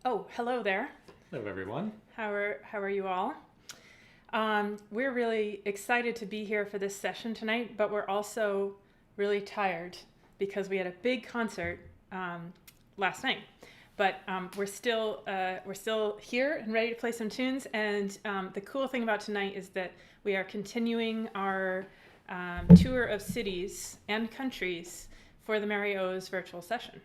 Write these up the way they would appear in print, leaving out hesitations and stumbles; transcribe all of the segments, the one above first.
Oh, hello there. Hello, everyone. How are you all? We're really excited to be here for this session tonight, but we're also really tired because we had a big concert last night. But we're still here and ready to play some tunes. And the cool thing about tonight is that we are continuing our tour of cities and countries for the Mary O's virtual session.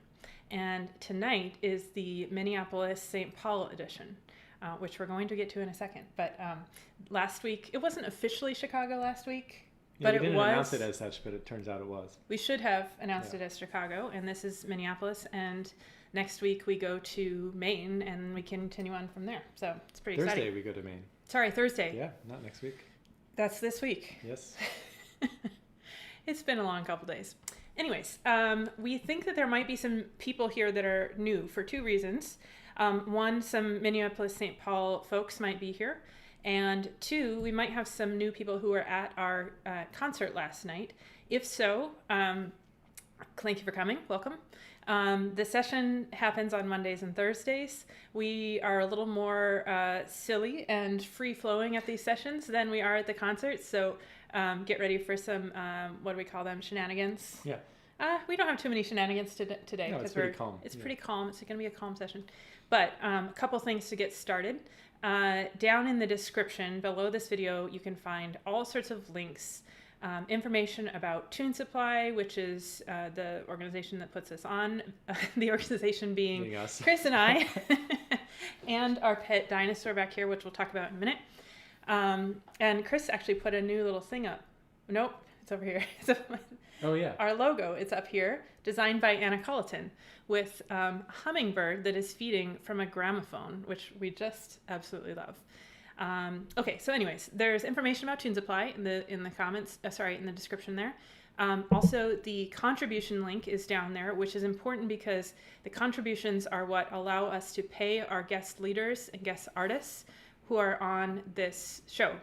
And tonight is the Minneapolis-St. Paul edition, which we're going to get to in a second. But last week, it wasn't officially Chicago last week, but it was. We didn't announce it as such, but it turns out it was. We should have announced it as Chicago, and this is Minneapolis. And next week we go to Maine, and we continue on from there. So it's pretty exciting. Thursday we go to Maine. Sorry, Thursday. Yeah, not next week. That's this week. Yes. It's been a long couple days. Anyways, we think that there might be some people here that are new for two reasons. One, some Minneapolis-St. Paul folks might be here. And two, we might have some new people who were at our concert last night. If so, thank you for coming. Welcome. The session happens on Mondays and Thursdays. We are a little more silly and free-flowing at these sessions than we are at the concert. So get ready for some, what do we call them, shenanigans? Yeah. We don't have too many shenanigans today. No, it's pretty calm. It's pretty calm. It's going to be a calm session. But a couple things to get started. Down in the description below this video, you can find all sorts of links, information about Tune Supply, which is the organization that puts us on, the organization being us. Chris and I, and our pet dinosaur back here, which we'll talk about in a minute. And Chris actually put a new little thing up. Nope, it's over here. Oh, yeah. Our logo, it's up here, designed by Anna Culleton, with a hummingbird that is feeding from a gramophone, which we just absolutely love. Okay, so anyways, there's information about Tune Supply in the comments, in the description there. Also, the contribution link is down there, which is important because the contributions are what allow us to pay our guest leaders and guest artists who are on this show.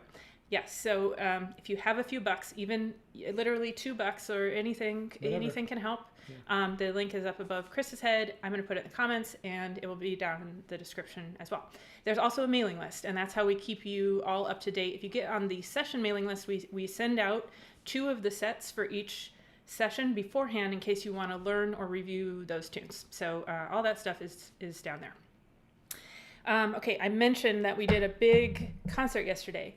Yes, so if you have a few bucks, even literally $2 or anything can help. Yeah. The link is up above Chris's head. I'm going to put it in the comments, and it will be down in the description as well. There's also a mailing list, and that's how we keep you all up to date. If you get on the session mailing list, we send out 2 of the sets for each session beforehand in case you want to learn or review those tunes. So all that stuff is down there. Okay, I mentioned that we did a big concert yesterday.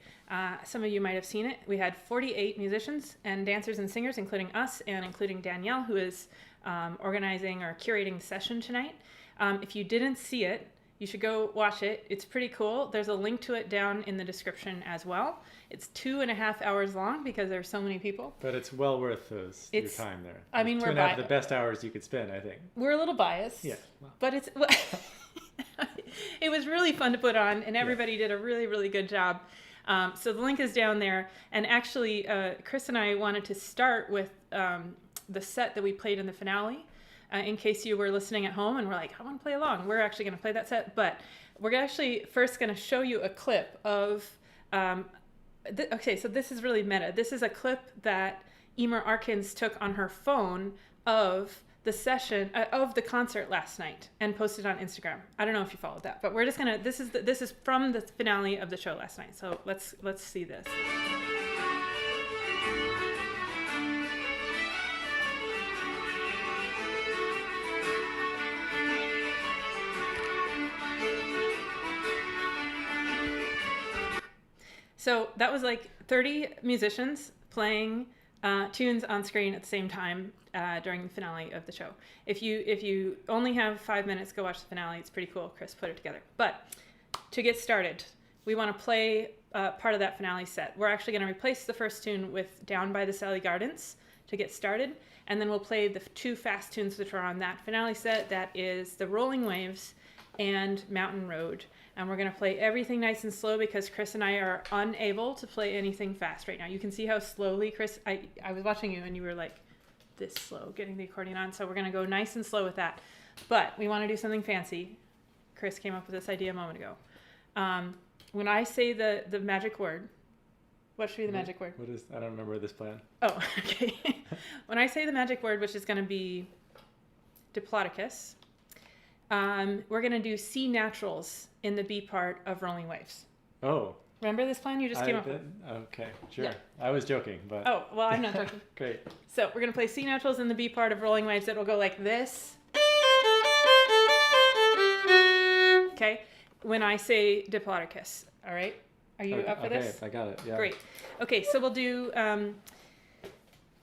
Some of you might have seen it. We had 48 musicians and dancers and singers, including us and including Danielle, who is organizing or curating the session tonight. If you didn't see it, you should go watch it. It's pretty cool. There's a link to it down in the description as well. It's 2.5 hours long because there's so many people. But it's well worth your time there. I mean, we're 2.5 the best hours you could spend, I think. We're a little biased. Yeah. Well. But it's... It was really fun to put on, and everybody did a really, really good job. So the link is down there. And actually, Chris and I wanted to start with the set that we played in the finale, in case you were listening at home and were like, I want to play along. We're actually going to play that set. But we're actually first going to show you a clip of... okay, so this is really meta. This is a clip that Emer Arkins took on her phone of the session of the concert last night and posted on Instagram. I don't know if you followed that, but we're just gonna. This is from the finale of the show last night. So let's see this. So that was like 30 musicians playing tunes on screen at the same time during the finale of the show. If you only have 5 minutes, go watch the finale. It's pretty cool. Chris put it together. But to get started, we want to play part of that finale set. We're actually going to replace the first tune with Down by the Sally Gardens to get started, and then we'll play the 2 fast tunes which are on that finale set. That is The Rolling Waves and Mountain Road. And we're going to play everything nice and slow because Chris and I are unable to play anything fast right now. You can see how slowly, Chris, I was watching you and you were like this slow getting the accordion on. So we're going to go nice and slow with that. But we want to do something fancy. Chris came up with this idea a moment ago. When I say the magic word, what should be the magic word? What is? I don't remember this plan. Oh, okay. When I say the magic word, which is going to be Diplodocus, we're going to do C naturals in the B part of Rolling Waves. Oh. Remember this plan you just came up with? Okay, sure. Yeah. I was joking, but... Oh, well, I'm not joking. Great. So we're going to play C naturals in the B part of Rolling Waves. It'll go like this. Okay? When I say Diplodocus. All right? Are you up for this? Okay, I got it. Yeah. Great. Okay, so we'll do Down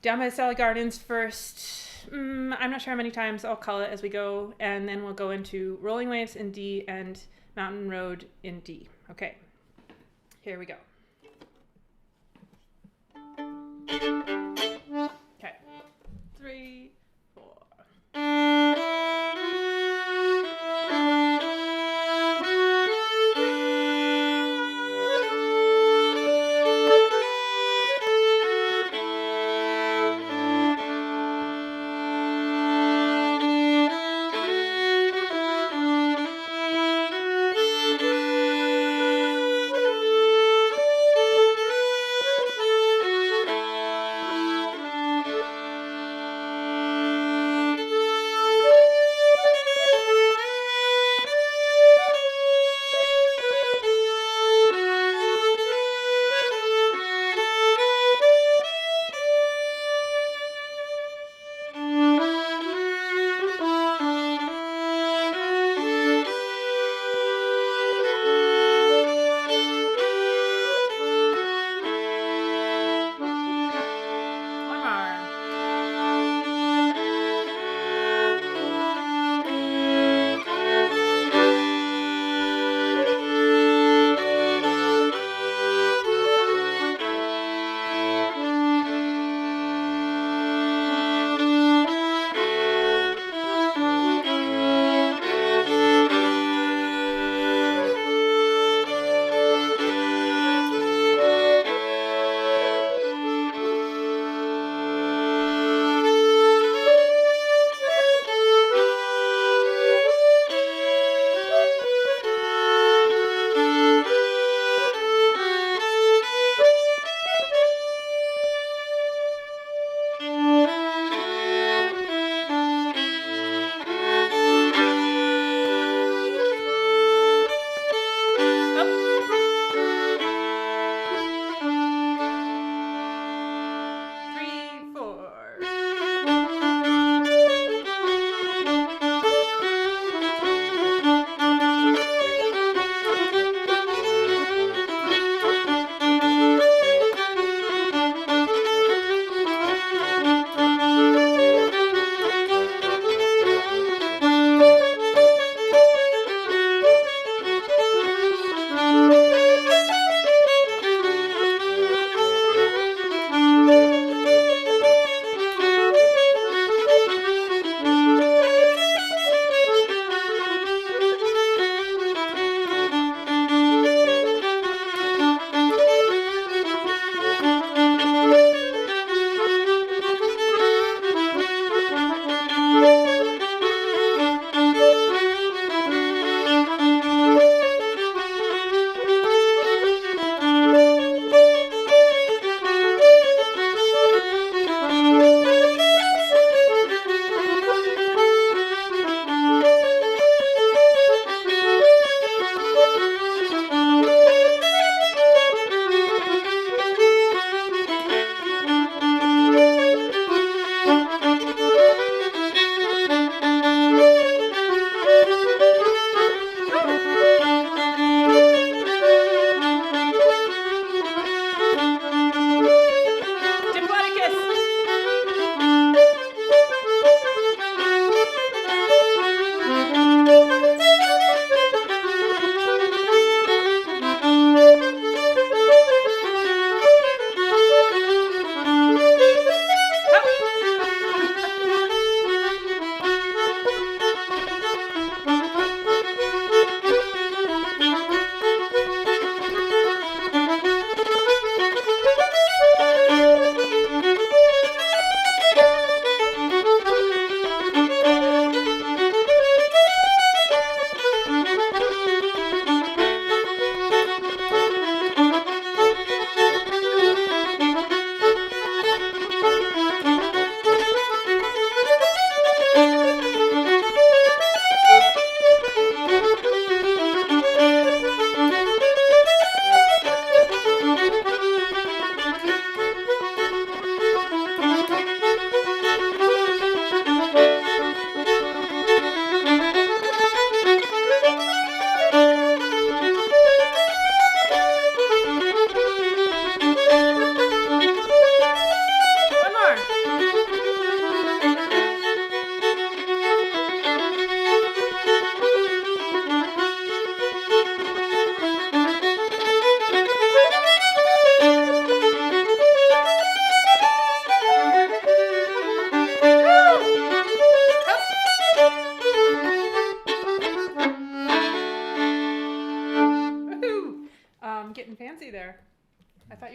by the Salad Gardens first. I'm not sure how many times. I'll call it as we go. And then we'll go into Rolling Waves in D and Mountain Road in D. Okay. Here we go. Okay. 3, 4.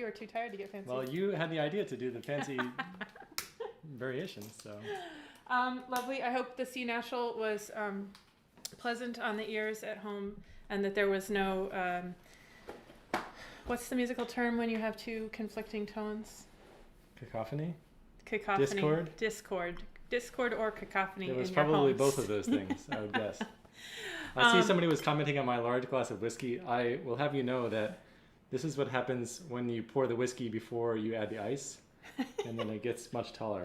you were too tired to get fancy. Well, you had the idea to do the fancy variations, so. Lovely. I hope the C National was pleasant on the ears at home, and that there was no, what's the musical term when you have two conflicting tones? Cacophony? Cacophony. Discord or cacophony. It was in your probably homes. both of those things, I would guess. I see somebody was commenting on my large glass of whiskey. I will have you know that this is what happens when you pour the whiskey before you add the ice, and then it gets much taller.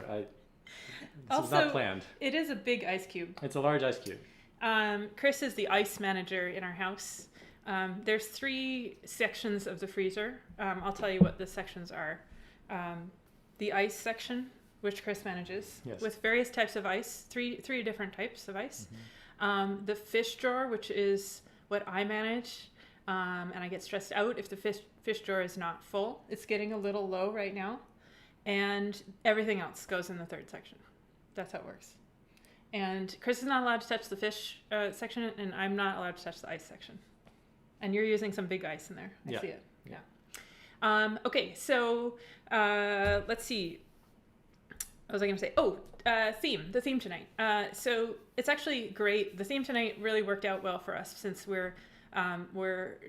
This is not planned. It is a big ice cube. It's a large ice cube. Chris is the ice manager in our house. There's 3 sections of the freezer. I'll tell you what the sections are. The ice section, which Chris manages, yes. with various types of ice, three different types of ice. Mm-hmm. The fish drawer, which is what I manage, and I get stressed out if the fish drawer is not full. It's getting a little low right now. And everything else goes in the 3rd section. That's how it works. And Chris is not allowed to touch the fish section, and I'm not allowed to touch the ice section. And you're using some big ice in there. I see it. Yeah. Okay, so let's see. What was I going to say? Oh, the theme tonight. So it's actually great. The theme tonight really worked out well for us since we're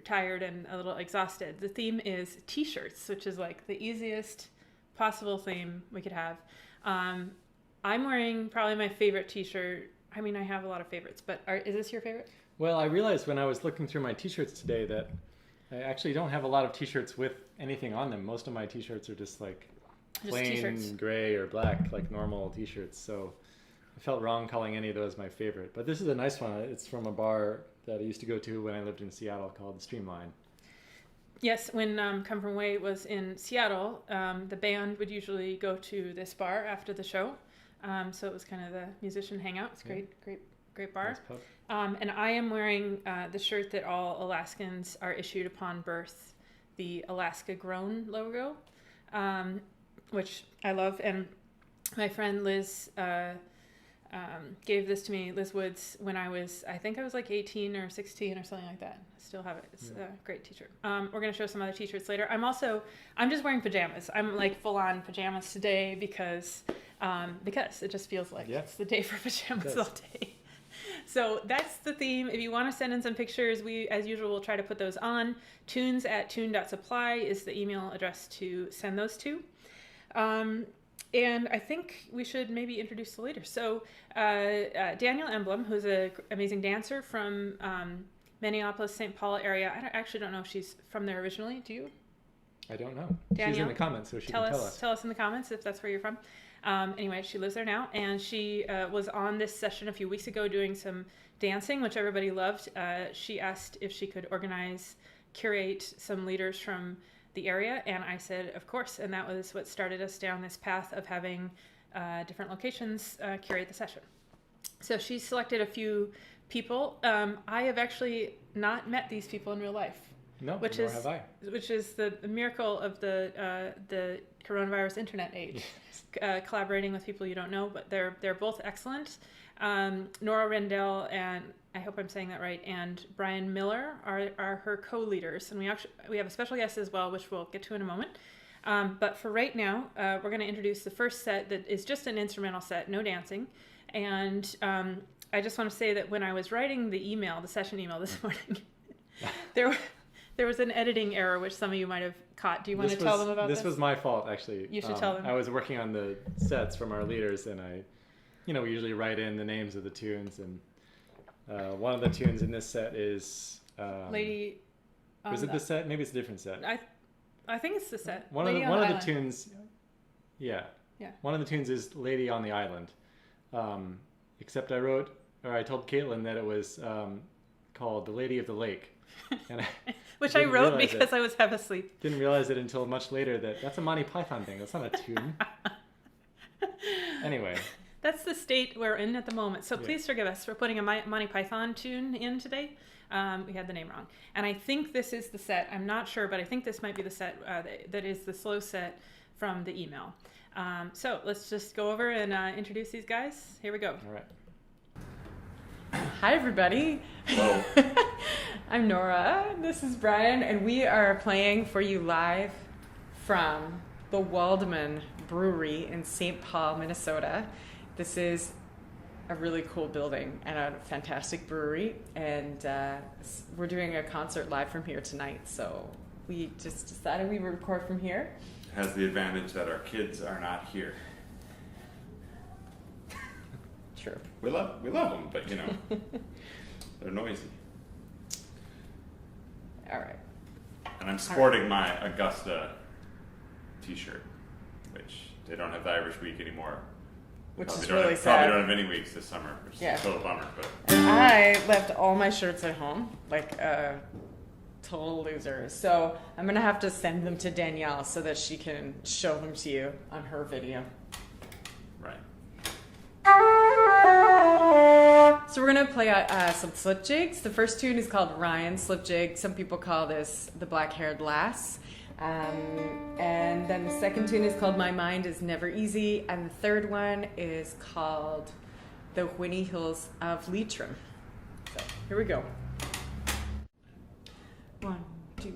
tired and a little exhausted. The theme is t-shirts, which is like the easiest possible theme we could have. I'm wearing probably my favorite t-shirt. I mean, I have a lot of favorites, but is this your favorite? Well, I realized when I was looking through my t-shirts today that I actually don't have a lot of t-shirts with anything on them. Most of my t-shirts are just like plain gray or black, like normal t-shirts. So I felt wrong calling any of those my favorite. But this is a nice one. It's from a bar that I used to go to when I lived in Seattle called Streamline. Yes, when Come From Way was in Seattle, the band would usually go to this bar after the show. So it was kind of the musician hangout. It's great bar. Nice pub. And I am wearing the shirt that all Alaskans are issued upon birth, the Alaska Grown logo, which I love. And my friend Liz gave this to me, Liz Woods, when I think I was like 18 or 16 or something like that. I still have it. It's a great t-shirt. We're going to show some other t-shirts later. I'm just wearing pajamas. I'm like full on pajamas today because it just feels like it's the day for pajamas all day. So that's the theme. If you want to send in some pictures, we, as usual, will try to put those on. tunes@tune.supply is the email address to send those to. And I think we should maybe introduce the leader. So Danielle Enblom, who's an amazing dancer from Minneapolis, St. Paul area. I actually don't know if she's from there originally. Do you? I don't know. Danielle, she's in the comments, so she can tell us. Tell us in the comments if that's where you're from. Anyway, she lives there now, and she was on this session a few weeks ago doing some dancing, which everybody loved. She asked if she could curate some leaders from the area, and I said, of course, and that was what started us down this path of having different locations curate the session. So she selected a few people. I have actually not met these people in real life. No, which have I. Which is the miracle of the coronavirus internet age. Collaborating with people you don't know, but they're both excellent. Norah Rendell, and I hope I'm saying that right, and Brian Miller are her co-leaders, and we have a special guest as well, which we'll get to in a moment. But for right now, we're going to introduce the first set that is just an instrumental set, no dancing. And I just want to say that when I was writing the session email this morning, there was an editing error, which some of you might have caught. Do you want to tell them about this? This was my fault, actually. You should tell them. I was working on the sets from our leaders, and we usually write in the names of the tunes, and one of the tunes in this set is Lady. Was it the set? Maybe it's a different set. I think it's the set. One of the tunes. Yeah. Yeah. One of the tunes is Lady on the Island. Except I told Caitlin that it was called The Lady of the Lake. And which I wrote because I was half asleep. Didn't realize it until much later that's a Monty Python thing. That's not a tune. Anyway. That's the state we're in at the moment. So please forgive us for putting a Monty Python tune in today. We had the name wrong. And I think this is the set. I'm not sure, but I think this might be the set that is the slow set from the email. So let's just go over and introduce these guys. Here we go. All right. Hi, everybody. I'm Nora. This is Brian, and we are playing for you live from the Waldman Brewery in St. Paul, Minnesota. This is a really cool building and a fantastic brewery, and we're doing a concert live from here tonight, so we just decided we would record from here. It has the advantage that our kids are not here. True. We love them, but they're noisy. All right. And I'm sporting my Augusta t-shirt, which they don't have the Irish Week anymore. Which probably is really sad. Probably don't have any weeks this summer, which is a total bummer. But And I left all my shirts at home, like a total loser. So I'm going to have to send them to Danielle so that she can show them to you on her video. right. So we're going to play some slip jigs. The first tune is called Ryan's Slip Jig. Some people call this the Blackhaired Lass. And then the second tune is called My Mind Is Never Easy. And the third one is called The Whinny Hills of Leitrim. So here we go. 1, 2.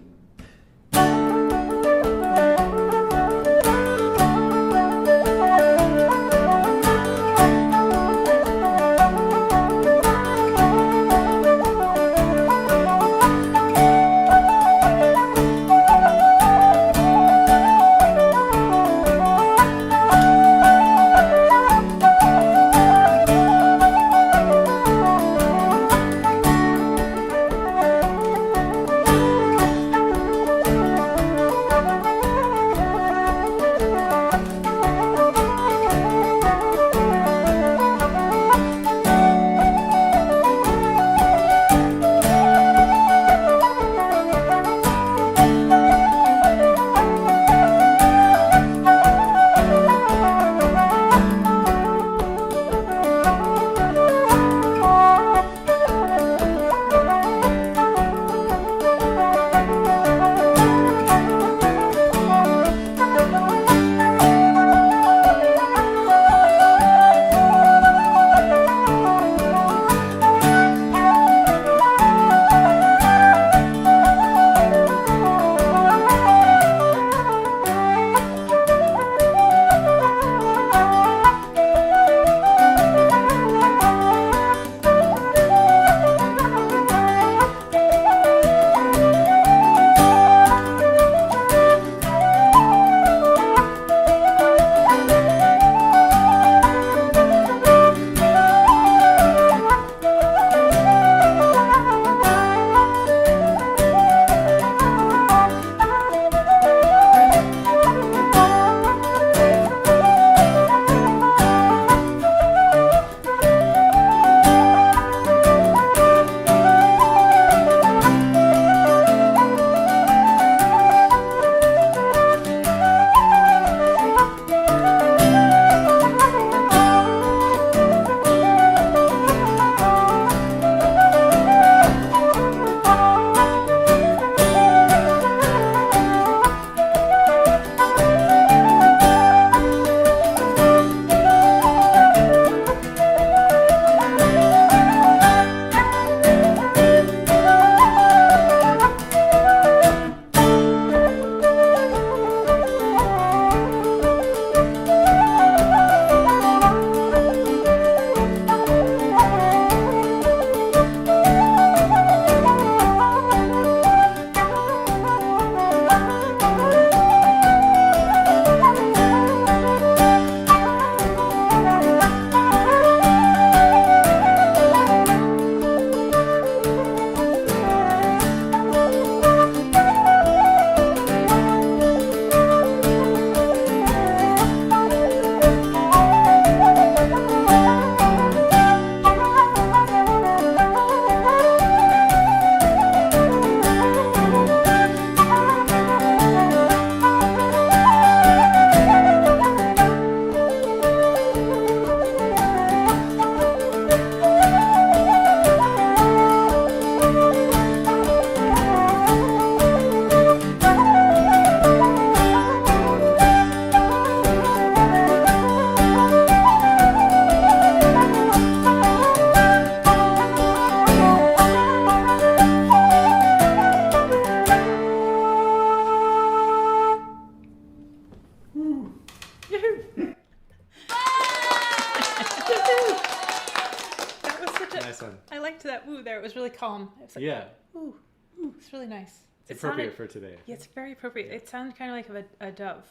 That was such a Nice one. I liked that woo there. It was really calm. It was like, Yeah, ooh, ooh, it's really nice. it's appropriate for today. Yeah, it's very appropriate. It sounded kind of like a dove.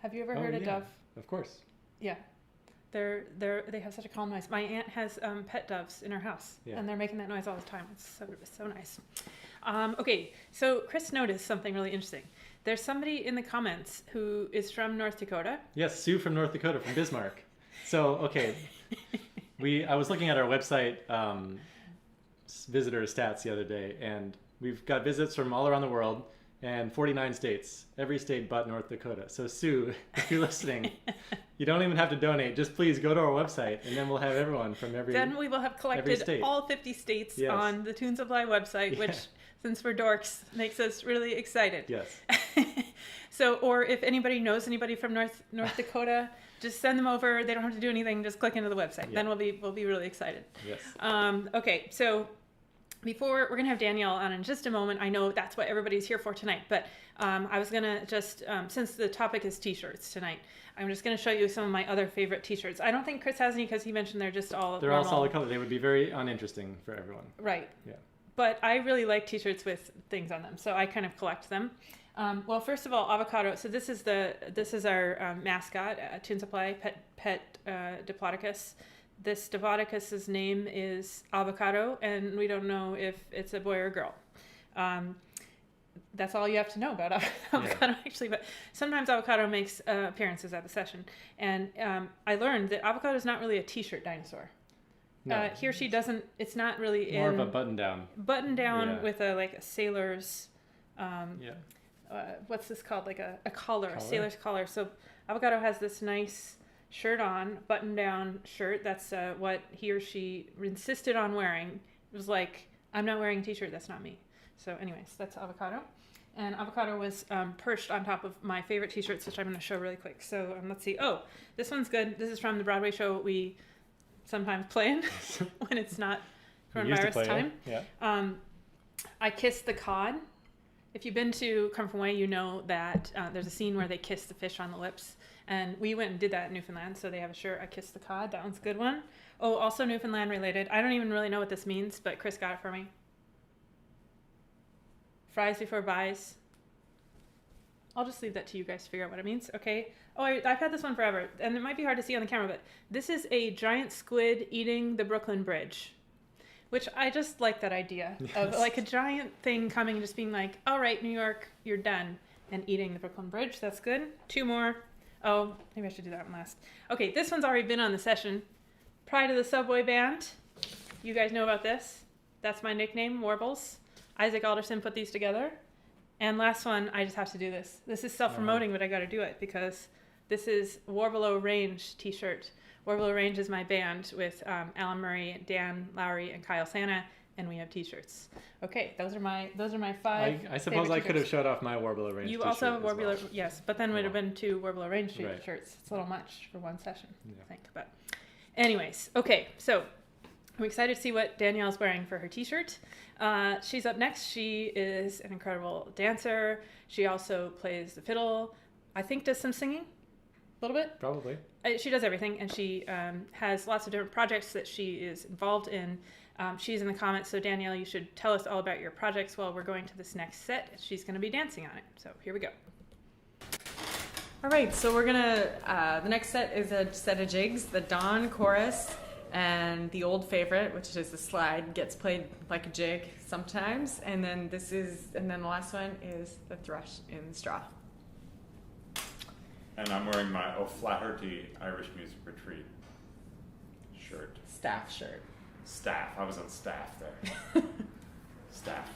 Have you ever heard a dove? Of course. Yeah. They have such a calm noise. My aunt has pet doves in her house, and they're making that noise all the time. It's so nice. Okay, so Chris noticed something really interesting. There's somebody in the comments who is from North Dakota. Yes, Sue from North Dakota, from Bismarck. So, okay, I was looking at our website visitor stats the other day, and we've got visits from all around the world and 49 states, every state but North Dakota. So, Sue, if you're listening, you don't even have to donate. Just please go to our website, and then we'll have everyone from every Then we will have collected all 50 states on the Tunes of Bly website, which, since we're dorks, makes us really excited. Yes. So, or if anybody knows anybody from North Dakota, just send them over. They don't have to do anything. Just click into the website. Yeah. Then we'll be really excited. Yes. Okay, so we're gonna have Danielle on in just a moment. I know that's what everybody's here for tonight, but I was gonna just since the topic is t-shirts tonight, I'm just gonna show you some of my other favorite t-shirts. I don't think Chris has any because he mentioned they're just all they're normal. all solid color. They would be very uninteresting for everyone. Right. Yeah. But I really like t-shirts with things on them, so I kind of collect them. Well, first of all, avocado. So this is our mascot, Tunes of Bly, pet Diplodocus. This Diplodocus's name is Avocado, and we don't know if it's a boy or a girl. That's all you have to know about avocado, actually. But sometimes avocado makes appearances at the session, and I learned that avocado is not really a t-shirt dinosaur. No. He or she doesn't. It's not really more of a button down. Button down with a sailor's. What's this called? Like a collar, a sailor's collar. So avocado has this nice shirt on, button down shirt. That's what he or she insisted on wearing. It was like, I'm not wearing a t-shirt. That's not me. So anyways, that's avocado. And avocado was perched on top of my favorite t-shirts, which I'm going to show really quick. So let's see. Oh, this one's good. This is from the Broadway show we sometimes play in when it's not coronavirus time. Yeah. I Kissed the Cod. If you've been to Come From Away, you know that there's a scene where they kiss the fish on the lips. And we went and did that in Newfoundland, so they have a shirt, I Kissed the Cod. That one's a good one. Oh, also Newfoundland related. I don't even really know what this means, but Chris got it for me. Fries before buys. I'll just leave that to you guys to figure out what it means, okay? Oh, I've had this one forever, and it might be hard to see on the camera, but this is a giant squid eating the Brooklyn Bridge. Which I just like that idea of like a giant thing coming and just being like, all right, New York, you're done. And eating the Brooklyn Bridge. That's good. 2 more. Oh, maybe I should do that one last. Okay, this one's already been on the session. Pride of the Subway Band. You guys know about this. That's my nickname, Warbles. Isaac Alderson put these together. And last one, I just have to do this. This is self-promoting, but I got to do it because this is Warbelow Range t-shirt. Warbelow Range is my band with Alan Murray, Dan Lowry, and Kyle Santa, and we have t-shirts. Okay, those are my 5. I suppose I could have showed off my Warbelow Range. You also have Warbelow, yes, but then would have been 2 Warbelow Range t-shirts. It's a little much for one session, I think. But, anyways, okay, so I'm excited to see what Danielle's wearing for her t-shirt. She's up next. She is an incredible dancer. She also plays the fiddle. I think does some singing, a little bit. Probably. She does everything, and she has lots of different projects that she is involved in. She's in the comments, so Danielle, you should tell us all about your projects while we're going to this next set. She's going to be dancing on it, so here we go. All right, so we're gonna, the next set is a set of jigs. The Dawn chorus and the old favorite, which is the slide, gets played like a jig sometimes. And then the last one is the Thrush in straw. And I'm wearing my O'Flaherty Irish Music Retreat shirt. Staff shirt. Staff. I was on staff there. Staff.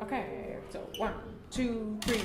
Okay, so 1, 2, 3.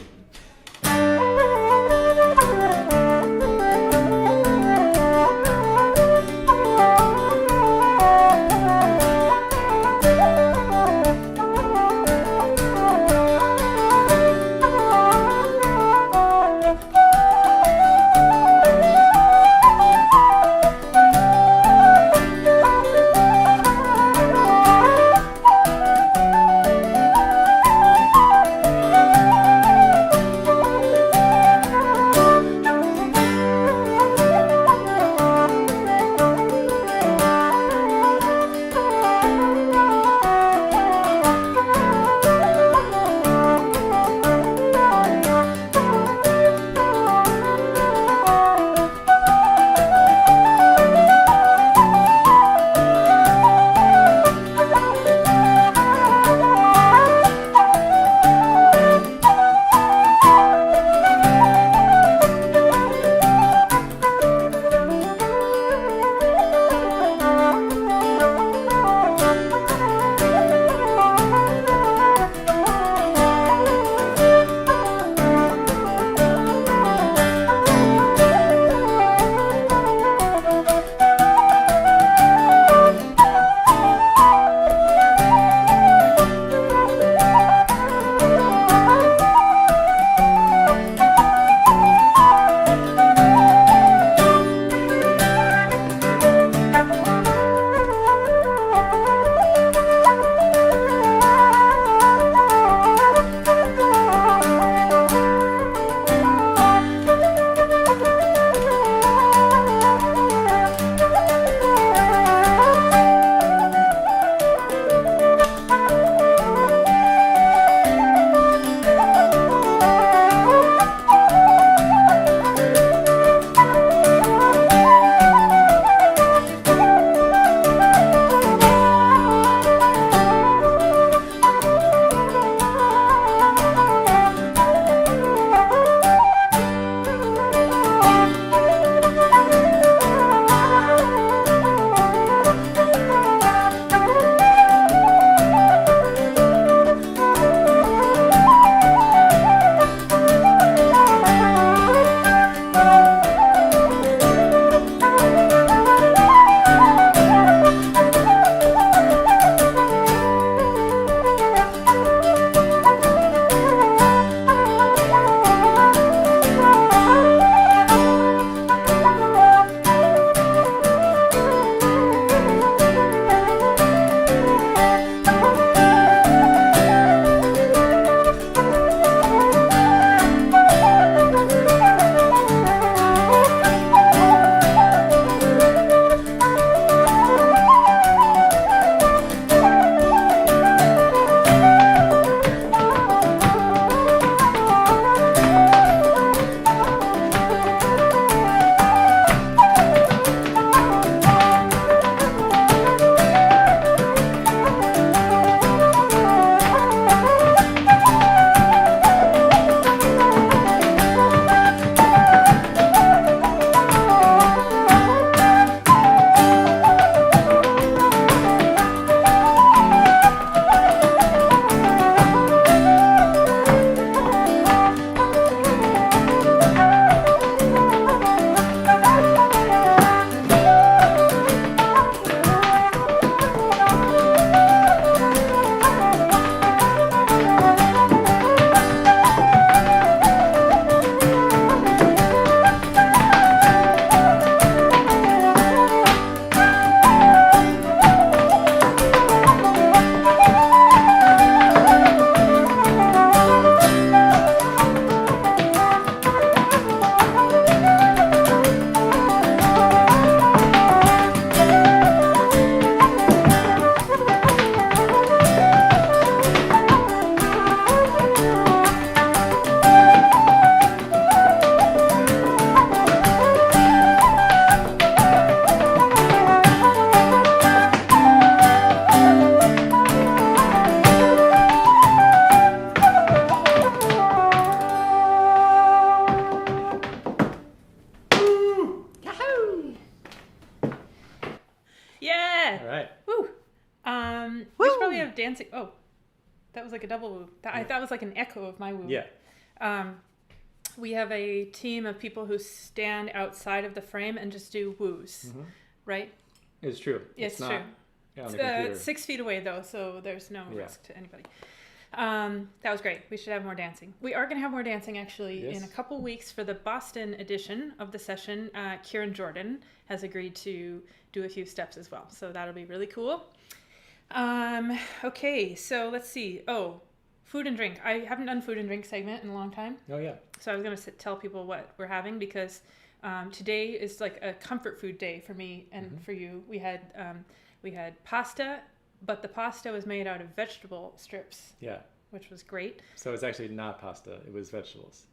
dancing. Oh, that was like a double woo. That was like an echo of my woo. Yeah. We have a team of people who stand outside of the frame and just do woos, right? It's true. It's not, true. Yeah, on the computer. It's 6 feet away though, so there's no risk to anybody. That was great. We should have more dancing. We are going to have more dancing actually in a couple weeks for the Boston edition of the session. Kieran Jordan has agreed to do a few steps as well, so that'll be really cool. Okay, so let's see. Oh, food and drink. I haven't done food and drink segment in a long time. Oh yeah. So I was going to tell people what we're having because today is like a comfort food day for me and for you. We had pasta, but the pasta was made out of vegetable strips. Yeah. Which was great. So it's actually not pasta. It was vegetables.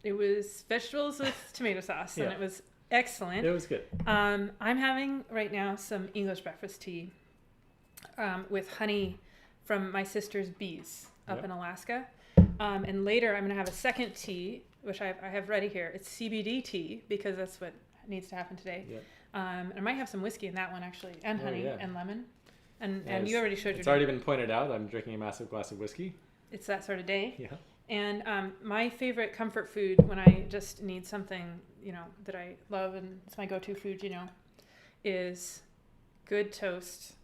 It was vegetables with tomato sauce, and it was excellent. It was good. I'm having right now some English breakfast tea with honey from my sister's bees up in Alaska. And later I'm going to have a second tea, which I have ready here. It's CBD tea because that's what needs to happen today. Yep. I might have some whiskey in that one actually, and honey and lemon. And you already showed your. It's already been pointed out. I'm drinking a massive glass of whiskey. It's that sort of day. Yeah. And my favorite comfort food when I just need something, that I love and it's my go-to food, is good toast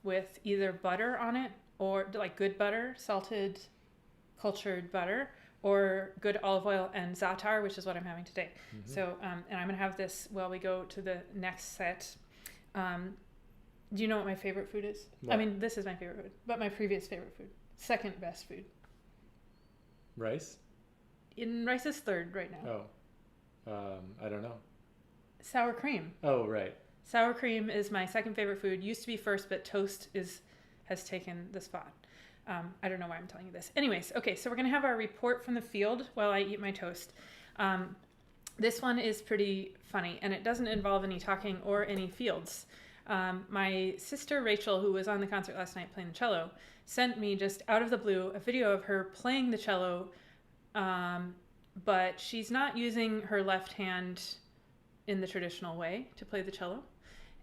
with either butter on it or like good butter, salted, cultured butter, or good olive oil and za'atar, which is what I'm having today. So, and I'm going to have this while we go to the next set. Do you know what my favorite food is? What? I mean, this is my favorite food, but my previous favorite food. Second best food. Rice? Rice is third right now. Oh. I don't know. Sour cream. Oh, right. Sour cream is my second favorite food. Used to be first, but toast has taken the spot. I don't know why I'm telling you this. Anyways, okay, so we're going to have our report from the field while I eat my toast. This one is pretty funny, and it doesn't involve any talking or any fields. My sister Rachel, who was on the concert last night playing the cello, sent me just out of the blue a video of her playing the cello, but she's not using her left hand in the traditional way to play the cello.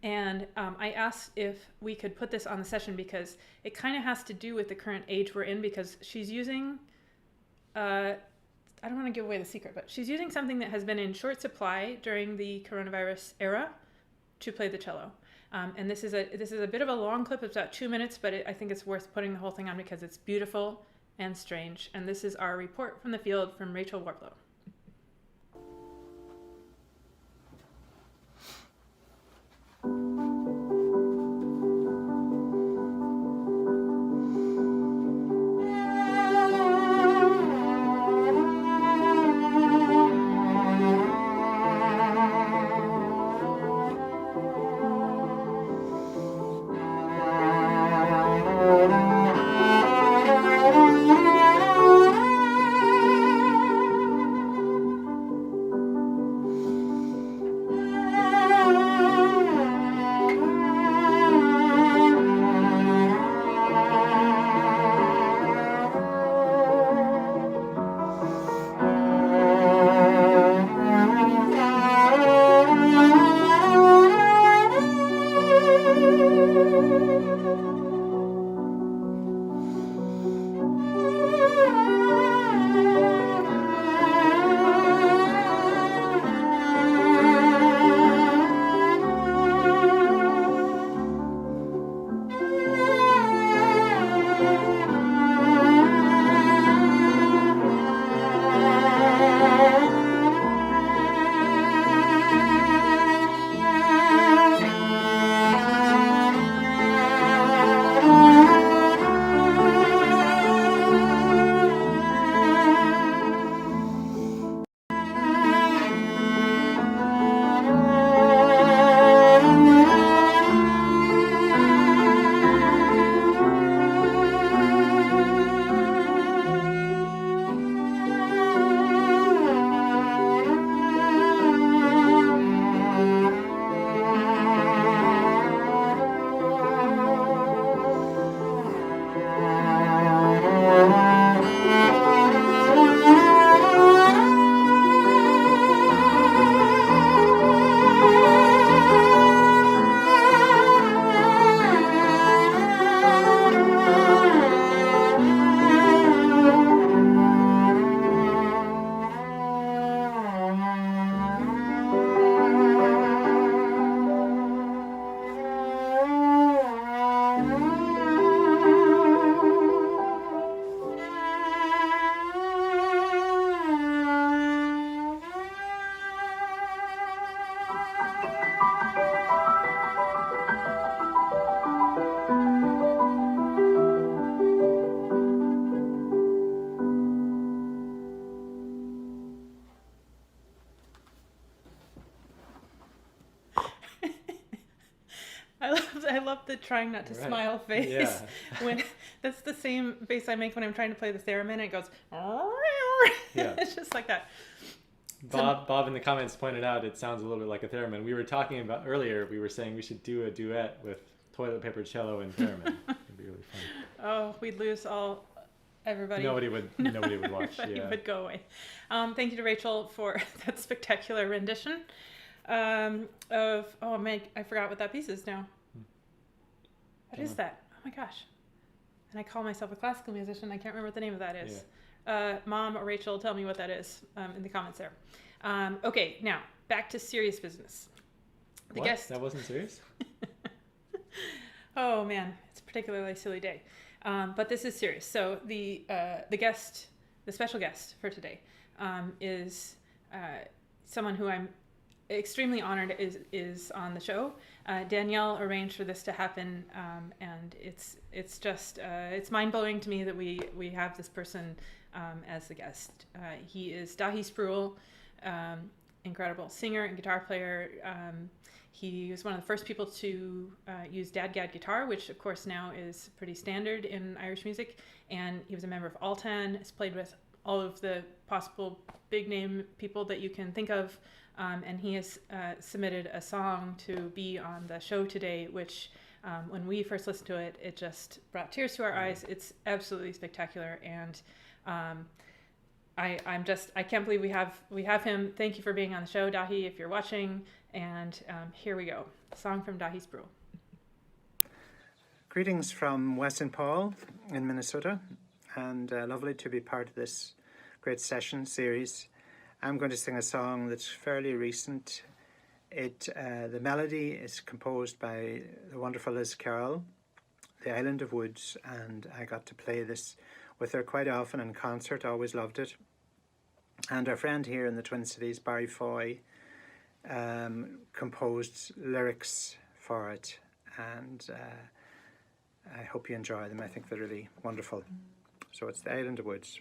And I asked if we could put this on the session because it kind of has to do with the current age we're in, because she's using, I don't want to give away the secret, but she's using something that has been in short supply during the coronavirus era to play the cello. And this is a bit of a long clip. It's about 2 minutes, but I think it's worth putting the whole thing on because it's beautiful and strange. And this is our report from the field from Rachel Warbelow. I love the trying not to smile face. Yeah. When that's the same face I make when I'm trying to play the theremin. It goes. Yeah. It's just like that. Bob in the comments pointed out it sounds a little bit like a theremin. We were talking about earlier. We were saying we should do a duet with toilet paper, cello, and theremin. It'd be really fun. Oh, we'd lose everybody. Nobody would watch. Everybody Yeah. would go away. Thank you to Rachel for that spectacular rendition of. Oh man, I forgot what that piece is now. What is that? Oh my gosh! And I call myself a classical musician. I can't remember what the name of that is. Mom or Rachel, tell me what that is in the comments there. Okay, now back to serious business. The guest. That wasn't serious? Oh man, it's a particularly silly day. But this is serious. So the special guest for today, is someone who I'm extremely honored is on the show. Danielle arranged for this to happen, and it's just it's mind blowing to me that we have this person as the guest. He is Dáithí Sproule, incredible singer and guitar player. He was one of the first people to use dadgad guitar, which of course now is pretty standard in Irish music. And he was a member of Altan, has played with all of the possible big name people that you can think of. And he has submitted a song to be on the show today, which when we first listened to it, it just brought tears to our eyes. It's absolutely spectacular. And I can't believe we have him. Thank you for being on the show, Dáithí, if you're watching. And here we go. A song from Dáithí Sproule. Greetings from West St. Paul in Minnesota, and lovely to be part of this great session series. I'm going to sing a song that's fairly recent. The melody is composed by the wonderful Liz Carroll, The Island of Woods, and I got to play this with her quite often in concert. I always loved it. And our friend here in the Twin Cities, Barry Foy, composed lyrics for it, and I hope you enjoy them. I think they're really wonderful. So it's The Island of Woods.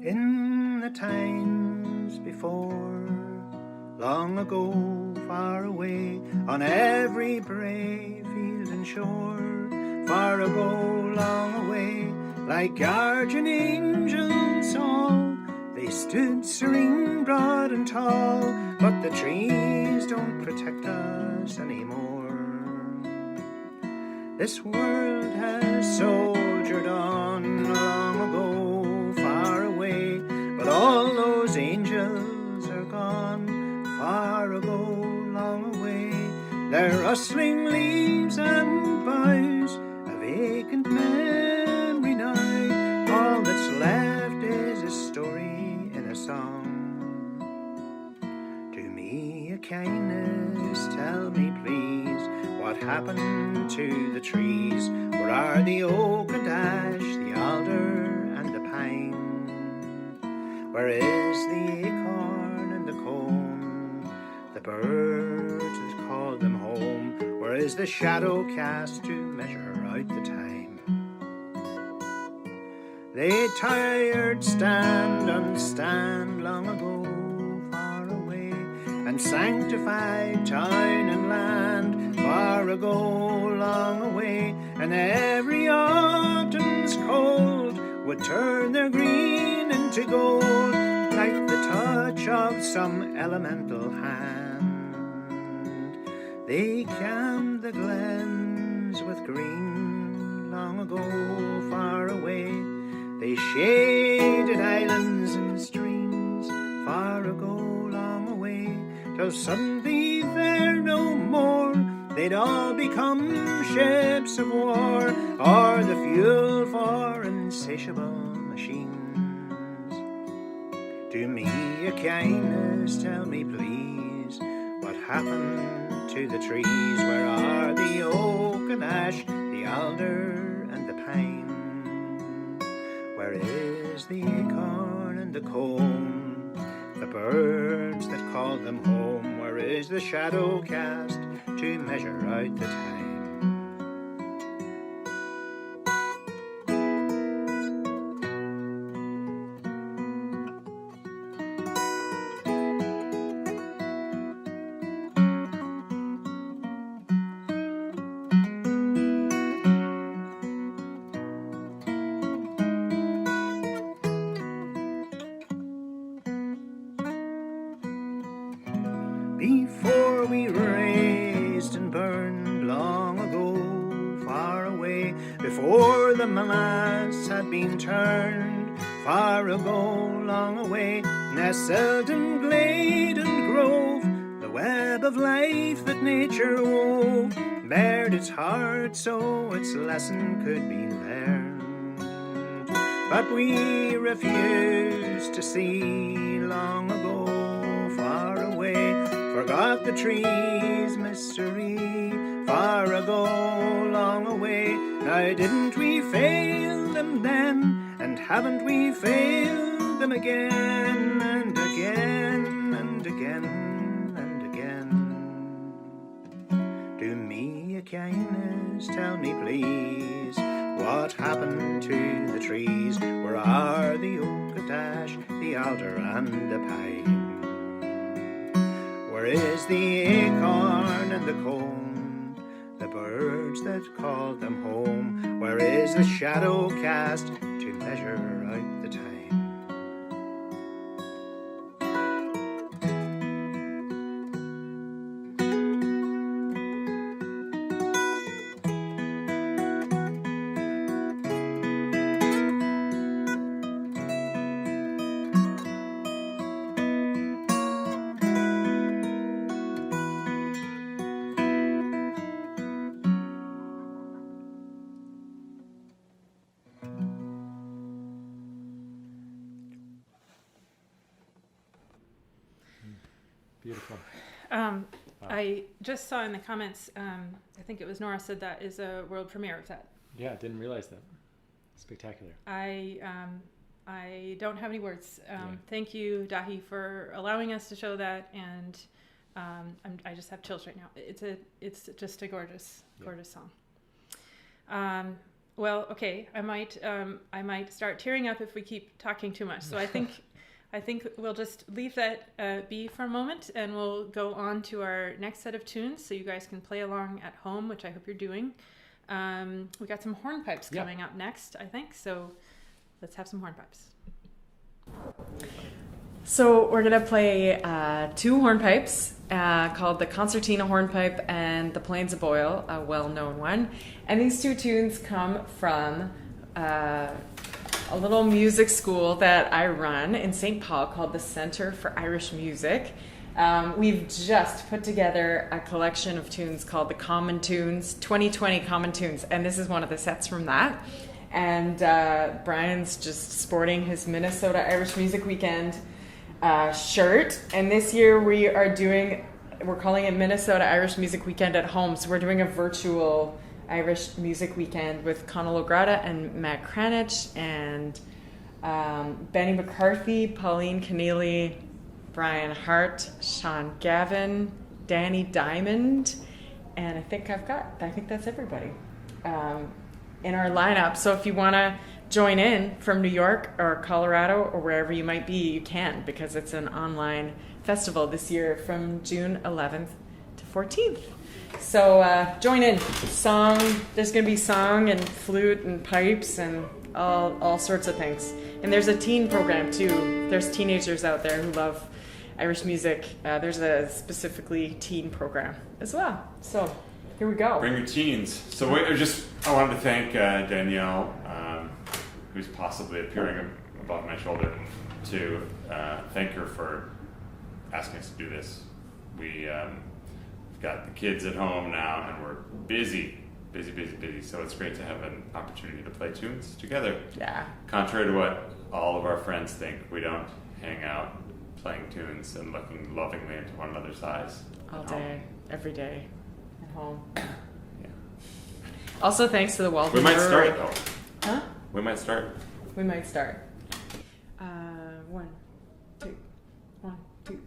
In the times before, long ago, far away, on every brave field and shore, far ago, long away, like guardian angels all, they stood serene, broad and tall, but the trees don't protect us anymore. This world has soldiered on long ago, far away, but all those angels are gone, far ago, long away. They're rustling leaves and boughs, a vacant memory now. All that's left is a story in a song. Do me a kindness, tell me please, what happened to the trees? Where are the oak and ash, the alder and the pine? Where is the acorn and the comb, the birds that called them home? Where is the shadow cast to measure out the time? They tired stand and stand long ago, far away, and sanctified town and land, far ago, long away, and every autumn's cold would turn their green into gold, like the touch of some elemental hand. They cammed the glens with green long ago, far away. They shaded islands and streams, far ago, long away, till suddenly they're no more. They'd all become ships of war, or the fuel for insatiable machines. Do me a kindness, tell me please, what happened to the trees? Where are the oak and ash, the alder and the pine? Where is the acorn and the comb, the birds that call them home? Where is the shadow cast to measure out the time? Before we raised and burned long ago, far away, before the mass had been turned, far ago, long away, nestled in glade and grove, the web of life that nature wove, bared its heart so its lesson could be learned. But we refused to see long ago, far away, forgot the trees' mystery, far ago, long away. Now didn't we fail them then, and haven't we failed them again, and again, and again, and again? Do me a kindness, tell me please, what happened to the trees? Where are the oak, the ash, the alder and the pine? Where is the acorn and the comb, the birds that called them home? Where is the shadow cast to measure out the time? Beautiful. I just saw in the comments, I think it was Norah said that is a world premiere of that. Yeah, didn't realize that. Spectacular. I don't have any words. Thank you, Dáithí, for allowing us to show that, and I just have chills right now. It's just a gorgeous song. Well, okay, I might start tearing up if we keep talking too much. So I think we'll just leave that be for a moment, and we'll go on to our next set of tunes so you guys can play along at home, which I hope you're doing. We got some hornpipes coming up next, I think, so let's have some hornpipes. So we're going to play two hornpipes called the Concertina hornpipe and the Plains of Boyle, a well-known one. And these two tunes come from a little music school that I run in St. Paul called the Centre for Irish Music. We've just put together a collection of tunes called the Common Tunes, 2020 Common Tunes, and this is one of the sets from that. And Brian's just sporting his Minnesota Irish Music Weekend shirt, and this year we're calling it Minnesota Irish Music Weekend at Home, so we're doing a virtual Irish Music Weekend with Conal O'Grada and Matt Cranich and Benny McCarthy, Pauline Keneally, Brian Hart, Sean Gavin, Danny Diamond, and I think that's everybody in our lineup. So if you want to join in from New York or Colorado or wherever you might be, you can, because it's an online festival this year from June 11th to 14th. So join in. There's going to be song and flute and pipes and all sorts of things. And there's a teen program too. There's teenagers out there who love Irish music. There's a specifically teen program as well. So here we go. Bring your teens. So I wanted to thank Danielle, who's possibly appearing above my shoulder, to thank her for asking us to do this. We've got the kids at home now, and we're busy. So it's great to have an opportunity to play tunes together. Yeah. Contrary to what all of our friends think, we don't hang out playing tunes and looking lovingly into one another's eyes. All day, every day, at home. Yeah. Also, thanks to the Walton We might Brewery. start, though. Huh? We might start. we might start. 1, 2, 1, 2.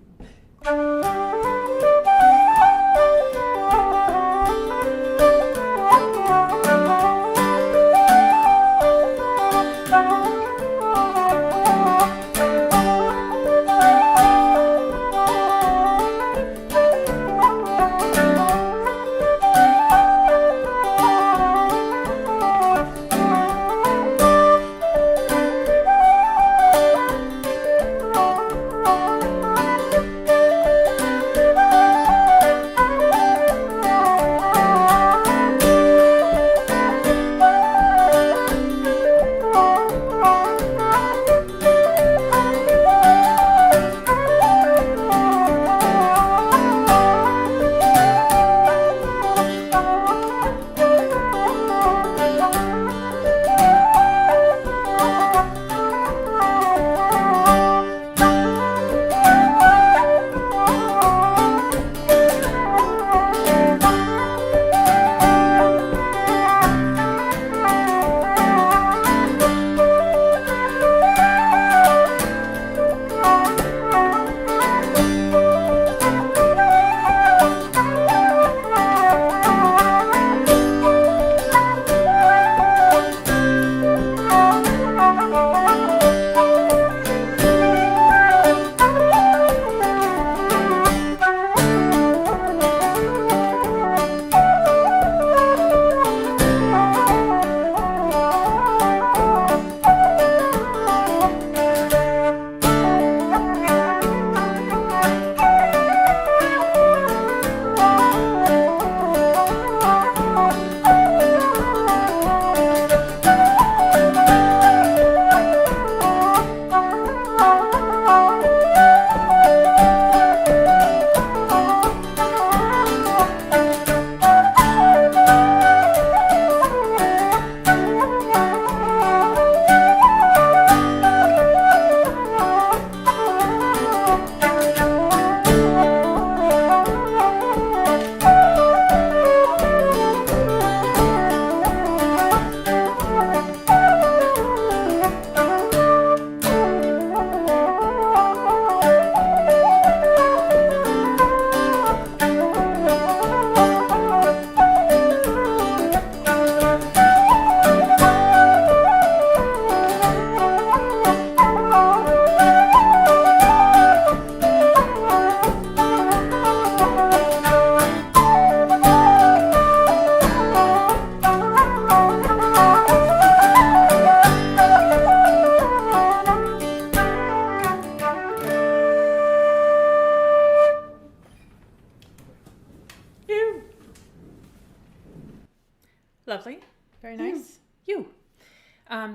Lovely. Very nice. You.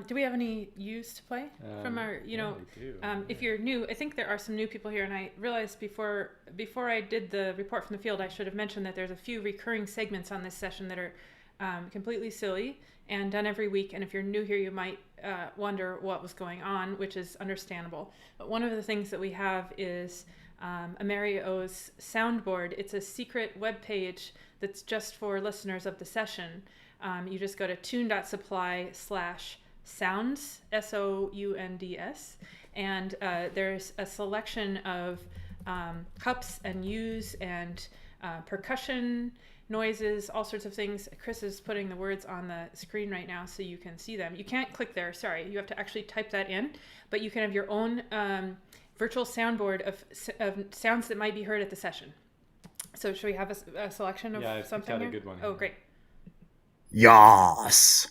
Do we have any U's to play from our, if you're new, I think there are some new people here, and I realized before I did the report from the field, I should have mentioned that there's a few recurring segments on this session that are completely silly and done every week, and if you're new here, you might wonder what was going on, which is understandable. But one of the things that we have is Amerio's soundboard. It's a secret web page that's just for listeners of the session. You just go to tune.supply/sounds, SOUNDS, and there's a selection of cups and U's and percussion noises, all sorts of things. Chris is putting the words on the screen right now so you can see them. You can't click there, sorry. You have to actually type that in, but you can have your own virtual soundboard of sounds that might be heard at the session. So should we have a selection of something? Yeah, I've got a good one. Oh, great. Yas.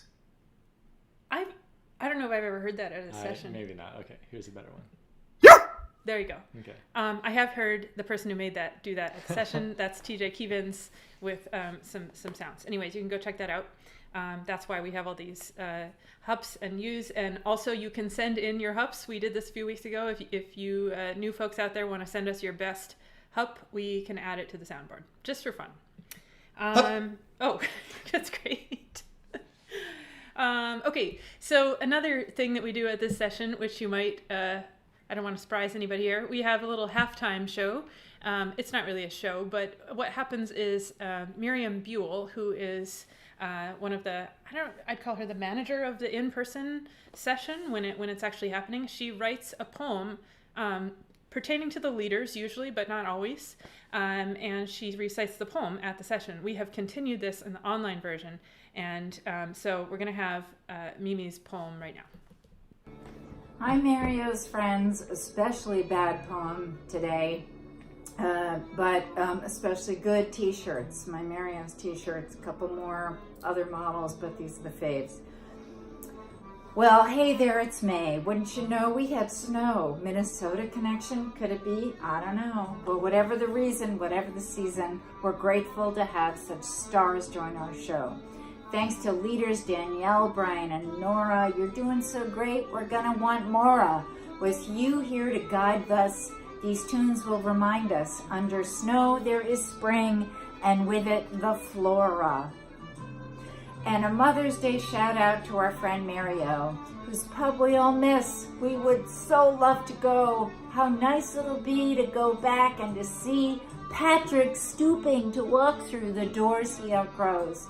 I don't know if I've ever heard that at a session. Maybe not. Okay, here's a better one. There you go. Okay. I have heard the person who made that do that at the session. That's TJ Keevins with some sounds. Anyways, you can go check that out. That's why we have all these hups and U's, and also you can send in your hups. We did this a few weeks ago. If you new folks out there want to send us your best hup, we can add it to the soundboard just for fun. Oh, that's great. Okay, so another thing that we do at this session, which you might, I don't want to surprise anybody here, we have a little halftime show, It's not really a show, but what happens is Miriam Buell, who is one of the, I'd call her the manager of the in-person session when it's actually happening. She writes a poem pertaining to the leaders usually, but not always. And she recites the poem at the session. We have continued this in the online version. And so we're going to have Mimi's poem right now. Hi, Mario's friends. Especially bad poem today, but especially good t-shirts. My Marion's t-shirts, a couple more other models, but these are the faves. Well, hey there, it's May. Wouldn't you know we had snow? Minnesota connection, could it be? I don't know. But whatever the reason, whatever the season, we're grateful to have such stars join our show. Thanks to leaders Danielle, Brian, and Nora. You're doing so great, we're gonna want more. With you here to guide us, these tunes will remind us, under snow there is spring, and with it the flora. And a Mother's Day shout out to our friend Mario, whose pub we all miss. We would so love to go. How nice it'll be to go back and to see Patrick stooping to walk through the doors he outgrows.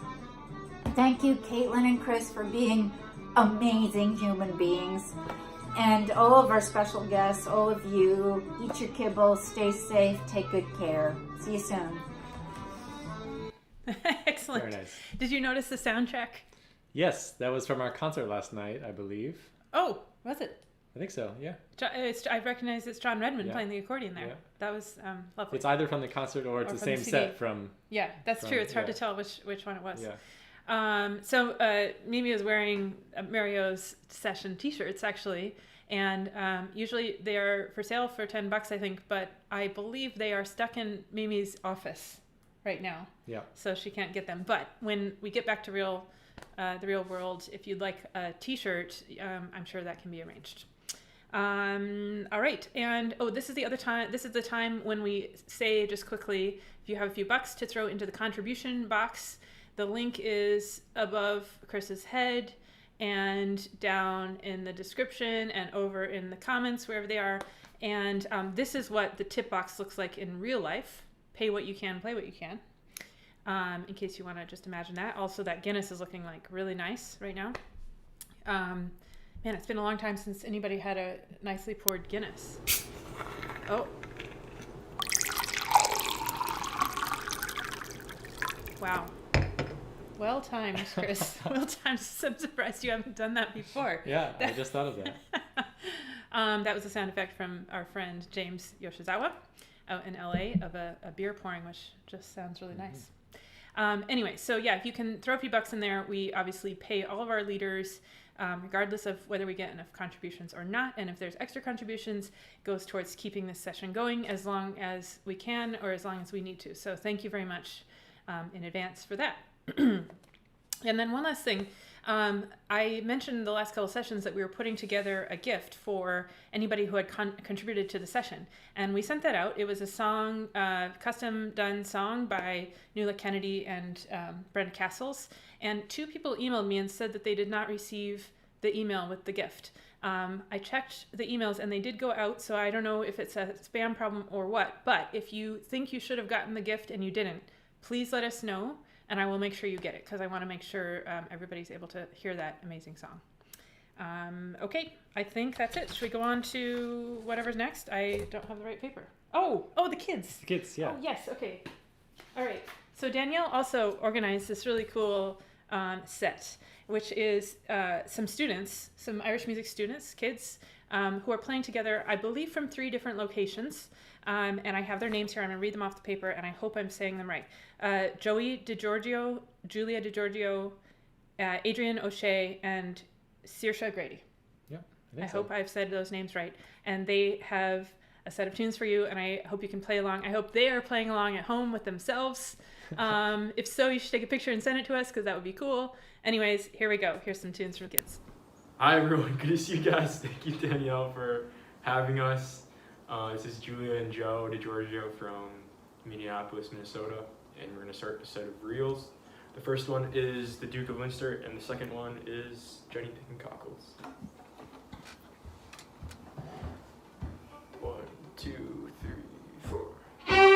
Thank you, Caitlin and Chris, for being amazing human beings. And all of our special guests, all of you, eat your kibble, stay safe, take good care. See you soon. Excellent. Very nice. Did you notice the soundtrack? Yes, that was from our concert last night, I believe. Oh, was it? I think so, yeah. I recognize it's John Redmond Yeah. playing the accordion there. Yeah. That was lovely. It's either from the concert or it's the from same the CD. set from... Yeah, that's from- true. It's hard yeah. to tell which one it was. Yeah. So Mimi is wearing Mario's session t-shirts actually, and usually they are for sale for $10, I think, but I believe they are stuck in Mimi's office right now. Yeah. So she can't get them. But when we get back to the real world, if you'd like a t-shirt, I'm sure that can be arranged. All right. And this is the time when we say just quickly, if you have a few bucks to throw into the contribution box, the link is above Chris's head and down in the description and over in the comments, wherever they are. And this is what the tip box looks like in real life. Pay what you can, play what you can. In case you want to just imagine that. Also, that Guinness is looking like really nice right now. Man, it's been a long time since anybody had a nicely poured Guinness. Oh. Wow. Well timed, Chris. Well timed. I'm surprised you haven't done that before. Yeah, I just thought of that. That was a sound effect from our friend James Yoshizawa out in LA of a beer pouring, which just sounds really nice. Anyway, so yeah, if you can throw a few bucks in there, we obviously pay all of our leaders, regardless of whether we get enough contributions or not. And if there's extra contributions, it goes towards keeping this session going as long as we can or as long as we need to. So thank you very much in advance for that. And then one last thing. I mentioned in the last couple sessions that we were putting together a gift for anybody who had contributed to the session. And we sent that out. It was a song, custom done song by Nuala Kennedy and Brenda Castles. And 2 people emailed me and said that they did not receive the email with the gift. I checked the emails and they did go out, so I don't know if it's a spam problem or what. But if you think you should have gotten the gift and you didn't, please let us know. And I will make sure you get it because I want to make sure everybody's able to hear that amazing song. Okay, I think that's it. Should we go on to whatever's next? I don't have the right paper. Oh, the kids. The kids, yeah. Oh, yes, okay. All right. So Danielle also organized this really cool set, which is some students, some Irish music students, kids, who are playing together, I believe from 3 different locations. And I have their names here. I'm going to read them off the paper, and I hope I'm saying them right. Joey DiGiorgio, Julia DiGiorgio, Adrian O'Shea, and Saoirse Grady. Yeah, I hope I've said those names right. And they have a set of tunes for you, and I hope you can play along. I hope they are playing along at home with themselves. If so, you should take a picture and send it to us, because that would be cool. Anyways, here we go. Here's some tunes for the kids. Hi, everyone. Good to see you guys. Thank you, Danielle, for having us. This is Julia and Joe DiGiorgio from Minneapolis, Minnesota, and we're going to start a set of reels. The first one is the Duke of Leinster, and the second one is Jenny picking Cockles. 1, 2, 3, 4.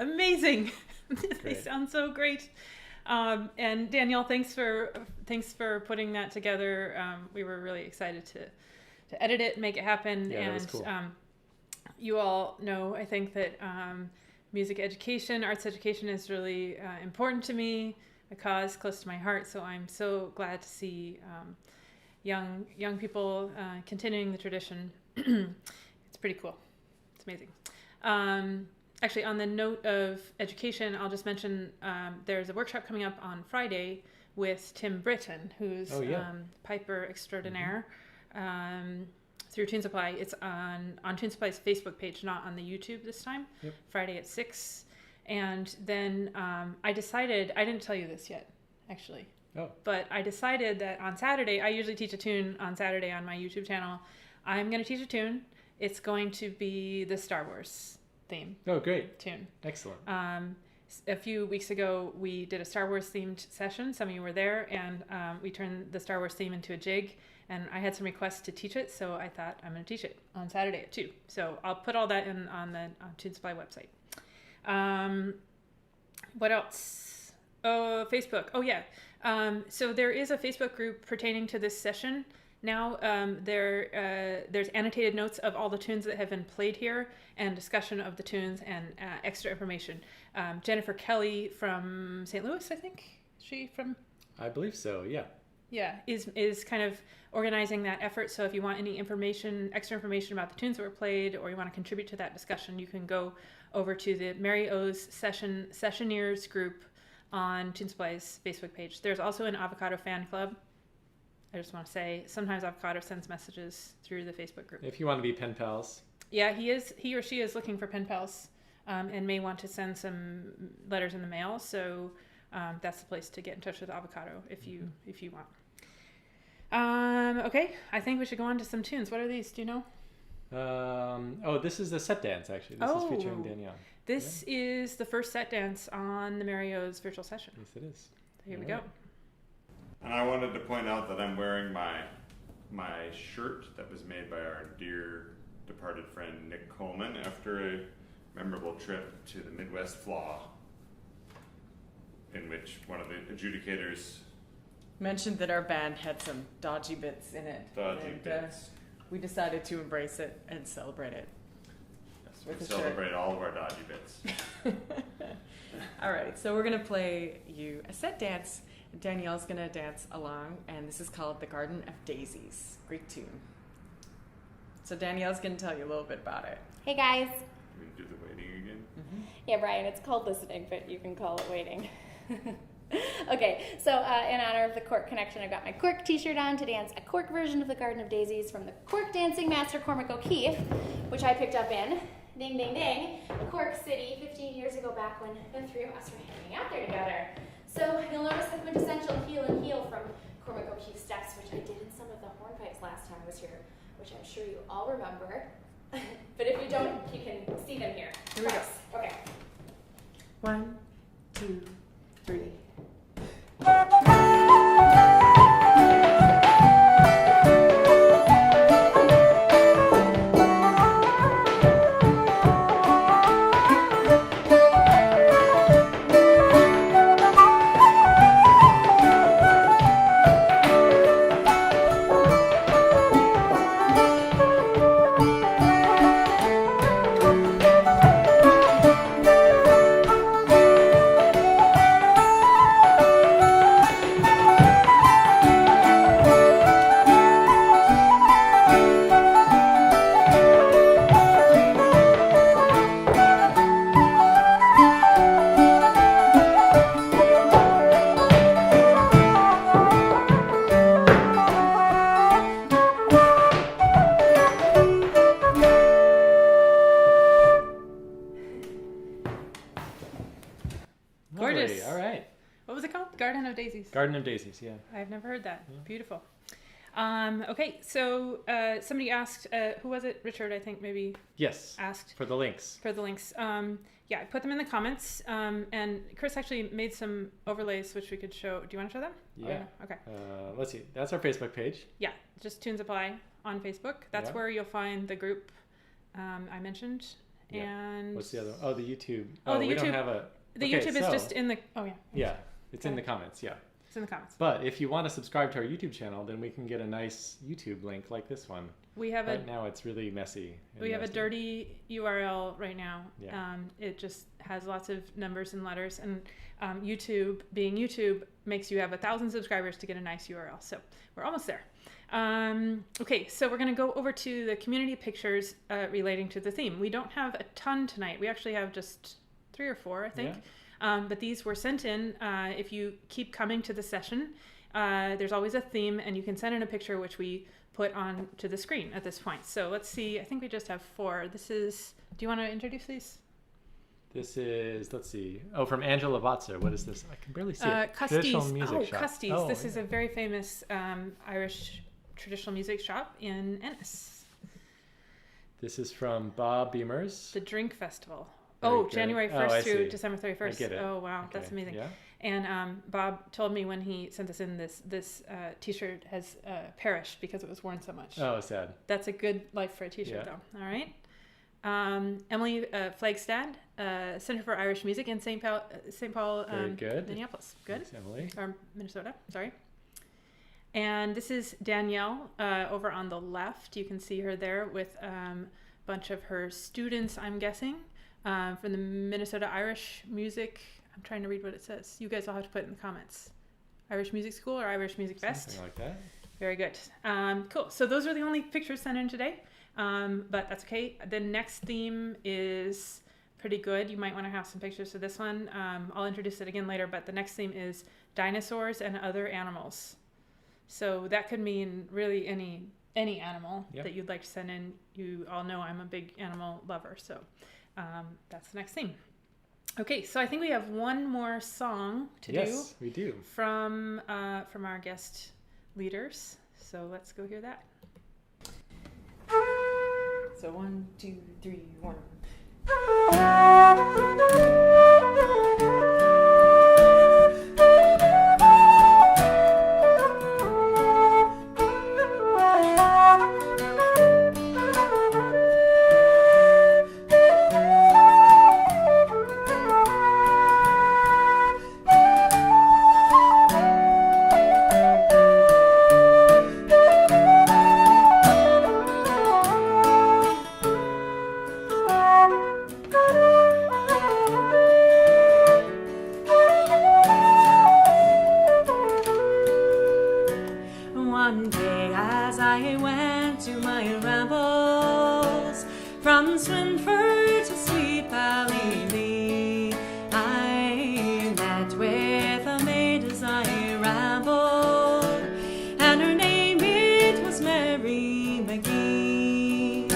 Amazing. They sound so great. And Danielle, thanks for putting that together. We were really excited to edit it and make it happen. Yeah, and that was cool. You all know, I think, that music education, arts education is really important to me, a cause close to my heart. So I'm so glad to see young people continuing the tradition. It's pretty cool. It's amazing. Actually, on the note of education, I'll just mention there's a workshop coming up on Friday with Tim Britton, who's piper extraordinaire, through Tune Supply. It's on Tune Supply's Facebook page, not on the YouTube this time. Yep. Friday at 6. And then I decided, I didn't tell you this yet, actually. Oh. But I decided that on Saturday, I usually teach a tune on Saturday on my YouTube channel. I'm going to teach a tune. It's going to be the Star Wars theme. Oh, great. Tune. Excellent. A few weeks ago, we did a Star Wars themed session. Some of you were there, and we turned the Star Wars theme into a jig. And I had some requests to teach it, so I thought I'm going to teach it on Saturday at 2. So I'll put all that in on the Tune Supply website. What else? Oh, Facebook. Oh, yeah. So there is a Facebook group pertaining to this session. Now there's annotated notes of all the tunes that have been played here and discussion of the tunes and extra information. Jennifer Kelly from St. Louis, I think. Is she from? I believe so, yeah. Yeah, is kind of organizing that effort. So if you want any information, extra information about the tunes that were played, or you want to contribute to that discussion, you can go over to the Mary O's Sessioneers group on Tune Supply's Facebook page. There's also an Avocado fan club. I just want to say, sometimes Avocado sends messages through the Facebook group. If you want to be pen pals. Yeah, he or she is looking for pen pals, and may want to send some letters in the mail. So that's the place to get in touch with Avocado if you want. Okay, I think we should go on to some tunes. What are these? Do you know? This is the set dance, actually. This is featuring Danielle. This is the first set dance on the Mario's virtual session. Yes, it is. So here we go. And I wanted to point out that I'm wearing my shirt that was made by our dear departed friend Nick Coleman after a memorable trip to the Midwest Flaw, in which one of the adjudicators mentioned that our band had some dodgy bits in it. Bits. We decided to embrace it and celebrate it. Yes, we celebrate all of our dodgy bits. All right, so we're going to play you a set dance. Danielle's going to dance along, and this is called The Garden of Daisies, Greek tune. So Danielle's going to tell you a little bit about it. Hey guys. Can we do the waiting again? Mm-hmm. Yeah, Brian, it's called listening, but you can call it waiting. Okay, so in honor of the Cork Connection, I've got my Cork t-shirt on to dance a Cork version of The Garden of Daisies from the Cork dancing master Cormac O'Keefe, which I picked up in, ding, ding, ding, Cork City 15 years ago, back when the three of us were hanging out there together. So you'll notice the quintessential heel and heel from Cormac O'Keefe steps, which I did in some of the Hornpipes last time I was here, which I'm sure you all remember. But if you don't, you can see them here. Here we go. Okay. 1, 2, 3. Gorgeous. All right. What was it called? Garden of Daisies. Garden of Daisies, yeah. I've never heard that. Yeah. Beautiful. Okay, so somebody asked, who was it? Richard, I think maybe Yes. asked For the links. for the links. Yeah, I put them in the comments. And Chris actually made some overlays which we could show. Do you want to show them? Yeah. Oh, okay. Let's see. That's our Facebook page. Yeah, just Tunes Apply on Facebook. That's Yeah. where you'll find the group I mentioned. Yeah. And What's the other? Oh, the YouTube. Oh, the we YouTube. don't have a. the Okay, YouTube is so- just in the. Oh yeah, Yeah, it's in Okay. the comments. Yeah. it's in the comments. But if you want to subscribe to our YouTube channel, then we can get a nice YouTube link like this one. We have Right now, it's really messy. and We have a nasty. dirty URL right now. Yeah. It just has lots of numbers and letters, and YouTube, being YouTube, makes you have 1,000 subscribers to get a nice URL. So we're almost there. Okay, so we're going to go over to the community pictures relating to the theme. We don't have a ton tonight. We actually have just 3 or 4, I think. But these were sent in. If you keep coming to the session, there's always a theme, and you can send in a picture which we put on to the screen at this point. So let's see. I think we just have 4. This is. Do you want to introduce these? This is, let's see. Oh, from Angela Vatzer. What is this? I can barely see it. Traditional Custies. music shop. Custies. Oh, This yeah. is a very famous Irish traditional music shop in Ennis. This is from Bob Beamers. The Drink Festival. Very good. January Oh, 1st I through see. December 31st. I get it. Oh, wow. Okay. That's amazing. Yeah. And Bob told me when he sent this in, this t-shirt has perished because it was worn so much. Oh, sad. That's a good life for a t-shirt, Yeah. though. All right. Emily Flagstad, Center for Irish Music in St. Paul, Very good. Minneapolis. Good. Thanks, Emily. Or Minnesota, sorry. And this is Danielle over on the left. You can see her there with a bunch of her students, I'm guessing, from the Minnesota Irish Music. I'm trying to read what it says. You guys all have to put it in the comments. Irish Music School or Irish Music Fest? Something like that. Very good. Cool. So those are the only pictures sent in today, but that's okay. The next theme is pretty good. You might want to have some pictures for this one. I'll introduce it again later, but the next theme is dinosaurs and other animals. So that could mean really any animal Yep. that you'd like to send in. You all know I'm a big animal lover, so that's the next theme. Okay, so I think we have one more song to do. Yes, we do. From our guest leaders. So let's go hear that. So 1, 2, 3, 1. One day as I went to my rambles from Swinford to Sweet Ballylee, I met with a maid as I rambled, and her name it was Mary McGee.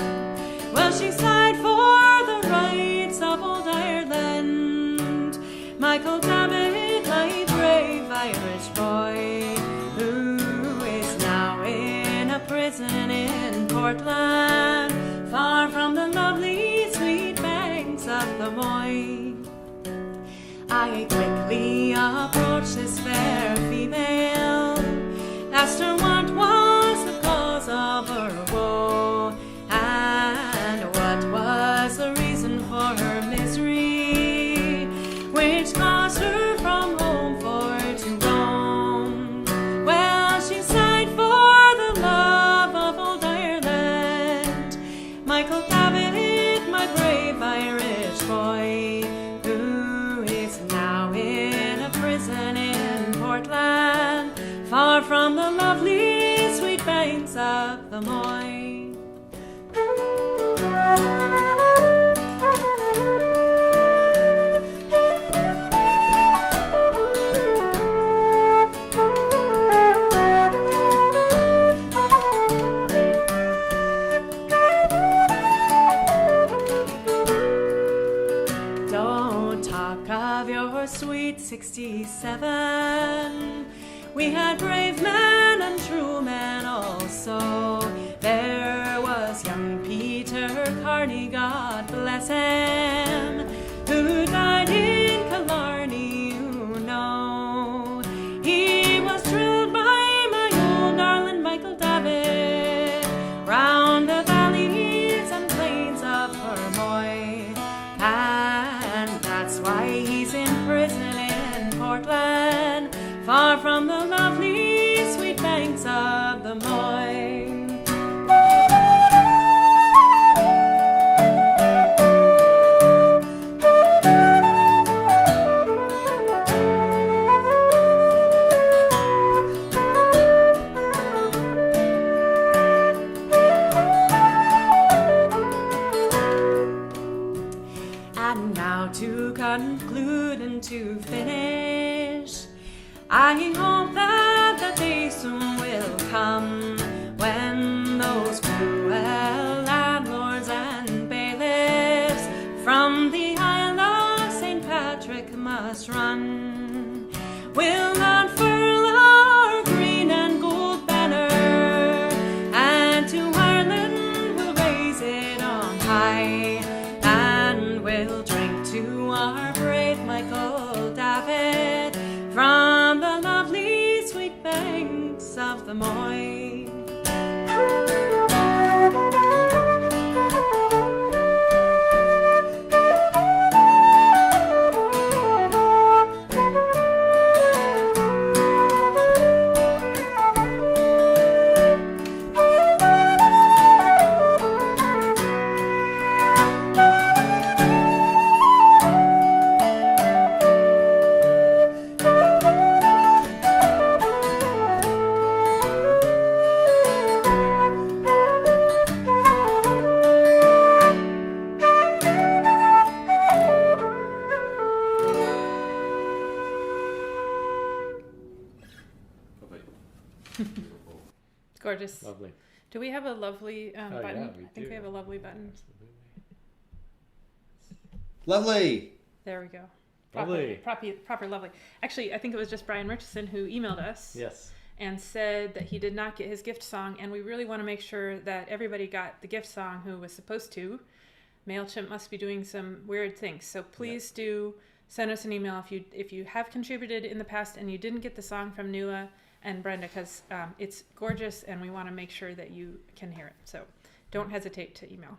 Well, she sighed for the rights of old Ireland, Michael Dammit, my brave Irish boy, who is now in a prison in Portland, far from the lovely sweet banks of the Moy. I quickly approached this fair female, asked her what was the cause of her woe, and what was the reason for her misery, which caused her from home for to roam. Well, she sighed for the love of old Ireland, Michael Davitt, my brave Irish boy, who is now in a prison in Portland, far from the lovely sweet banks of the Moy. Don't talk talk of your sweet 67. We had brave men and true men also. There was young Peter Carney, God bless him, who died in Killarney, you know. He was drilled by my old darling Michael Davitt round the valleys and plains of Fermoy, and that's why he's in prison in Portland, far from the lovely sweet banks of the Moy. And now to conclude and to finish, I hope that the day soon will come when those cruel landlords and bailiffs from the Isle of St. Patrick must run. We'll unfurl our green and gold banner, and to Ireland we'll raise it on high, and we'll drink to our brave Michael Davitt from the lovely sweet banks of the Moy. It's gorgeous. Lovely. Do we have a lovely button? Yeah, I think we have a lovely button. Absolutely. Lovely. There we go. Lovely. Proper lovely. Actually, I think it was just Brian Murchison who emailed us Yes. and said that he did not get his gift song, and we really want to make sure that everybody got the gift song who was supposed to. MailChimp must be doing some weird things, so please do send us an email if you have contributed in the past and you didn't get the song from Nuala and Brenda, because it's gorgeous and we want to make sure that you can hear it. So don't hesitate to email.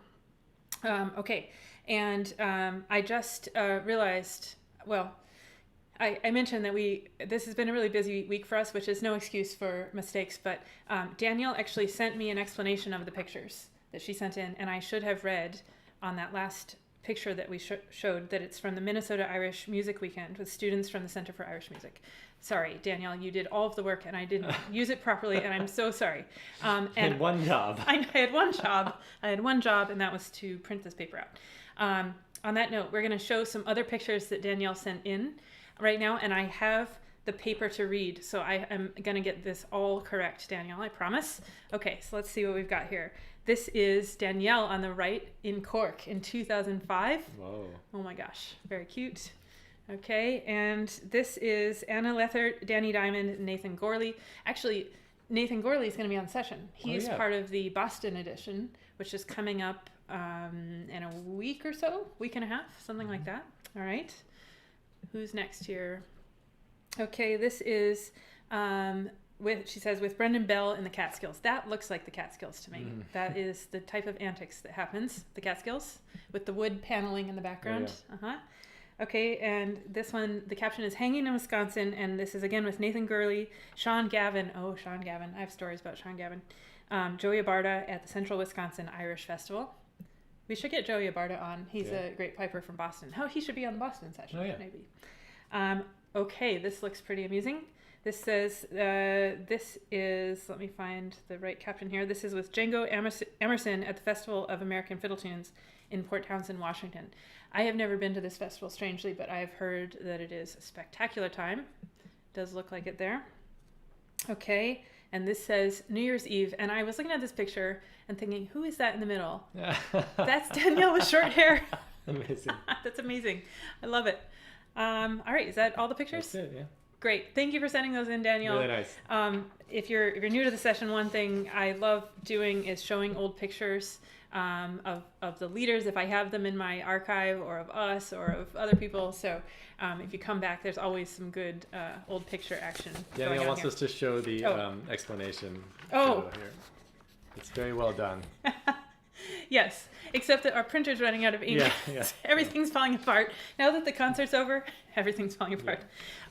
Okay, and I just realized, well, I mentioned that this has been a really busy week for us, which is no excuse for mistakes, but Danielle actually sent me an explanation of the pictures that she sent in, and I should have read on that last picture that we showed that it's from the Minnesota Irish Music Weekend with students from the Center for Irish Music. Sorry, Danielle, you did all of the work and I didn't use it properly, and I'm so sorry. And one job. I had one job. And that was to print this paper out. On that note, we're going to show some other pictures that Danielle sent in right now, and I have the paper to read, so I am going to get this all correct, Danielle, I promise. Okay, so let's see what we've got here. This is Danielle on the right in Cork in 2005. Whoa. Oh my gosh, very cute. Okay, and this is Anna Lether, Danny Diamond, Nathan Gorley. Actually, Nathan Gorley is going to be on session. He's part of the Boston edition, which is coming up in a week or so, week and a half, something like that. All right. Who's next here? Okay, this is she says, with Brendan Bell in the Catskills. That looks like the Catskills to me. That is the type of antics that happens, the Catskills, with the wood paneling in the background. Okay, and this one, the caption is Hanging in Wisconsin, and this is again with Nathan Gurley, Sean Gavin. Oh, Sean Gavin. I have stories about Sean Gavin. Joey Abarta at the Central Wisconsin Irish Festival. We should get Joey Abarta on. He's a great piper from Boston. Oh, he should be on the Boston session, maybe. Okay, this looks pretty amusing. This says, this is, let me find the right caption here. This is with Django Emerson at the Festival of American Fiddle Tunes in Port Townsend, Washington. I have never been to this festival, strangely, but I have heard that it is a spectacular time. Does look like it there. Okay, and this says New Year's Eve, and I was looking at this picture and thinking, who is that in the middle? That's Danielle with short hair. Amazing. That's amazing. I love it. All right, is that all the pictures? That's it, yeah. Great. Thank you for sending those in, Danielle. Really nice. If you're new to the session, one thing I love doing is showing old pictures of the leaders, if I have them in my archive, or of us, or of other people. So if you come back, there's always some good old picture action. Danielle wants us to show the explanation. Oh. Here. It's very well done. Yes, except that our printer's running out of ink. Yeah. Everything's falling apart. Now that the concert's over, everything's falling apart.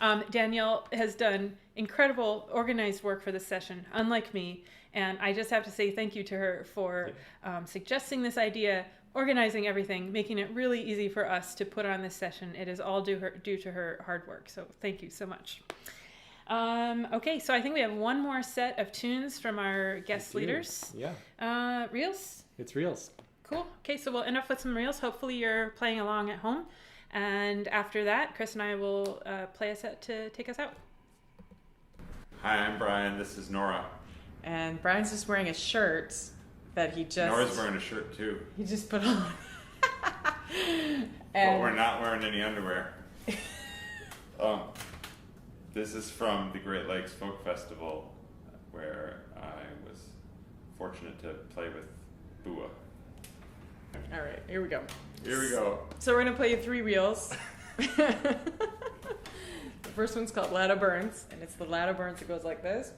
Yeah. Danielle has done incredible organized work for this session, unlike me. And I just have to say thank you to her for suggesting this idea, organizing everything, making it really easy for us to put on this session. It is all due to her hard work. So thank you so much. Okay, so I think we have one more set of tunes from our guest leaders. Yeah. Reels? It's reels. Cool. Okay, so we'll end up with some reels. Hopefully you're playing along at home. And after that, Chris and I will play a set to take us out. Hi, I'm Brian. This is Norah. And Brian's just wearing a shirt that he just... Nora's wearing a shirt too. He just put on. But we're not wearing any underwear. This is from the Great Lakes Folk Festival, where I was fortunate to play with Bua. All right, here we go. Here we go. So we're going to play you 3 reels. The first one's called Ladda Burns, and it's the Ladda Burns that goes like this.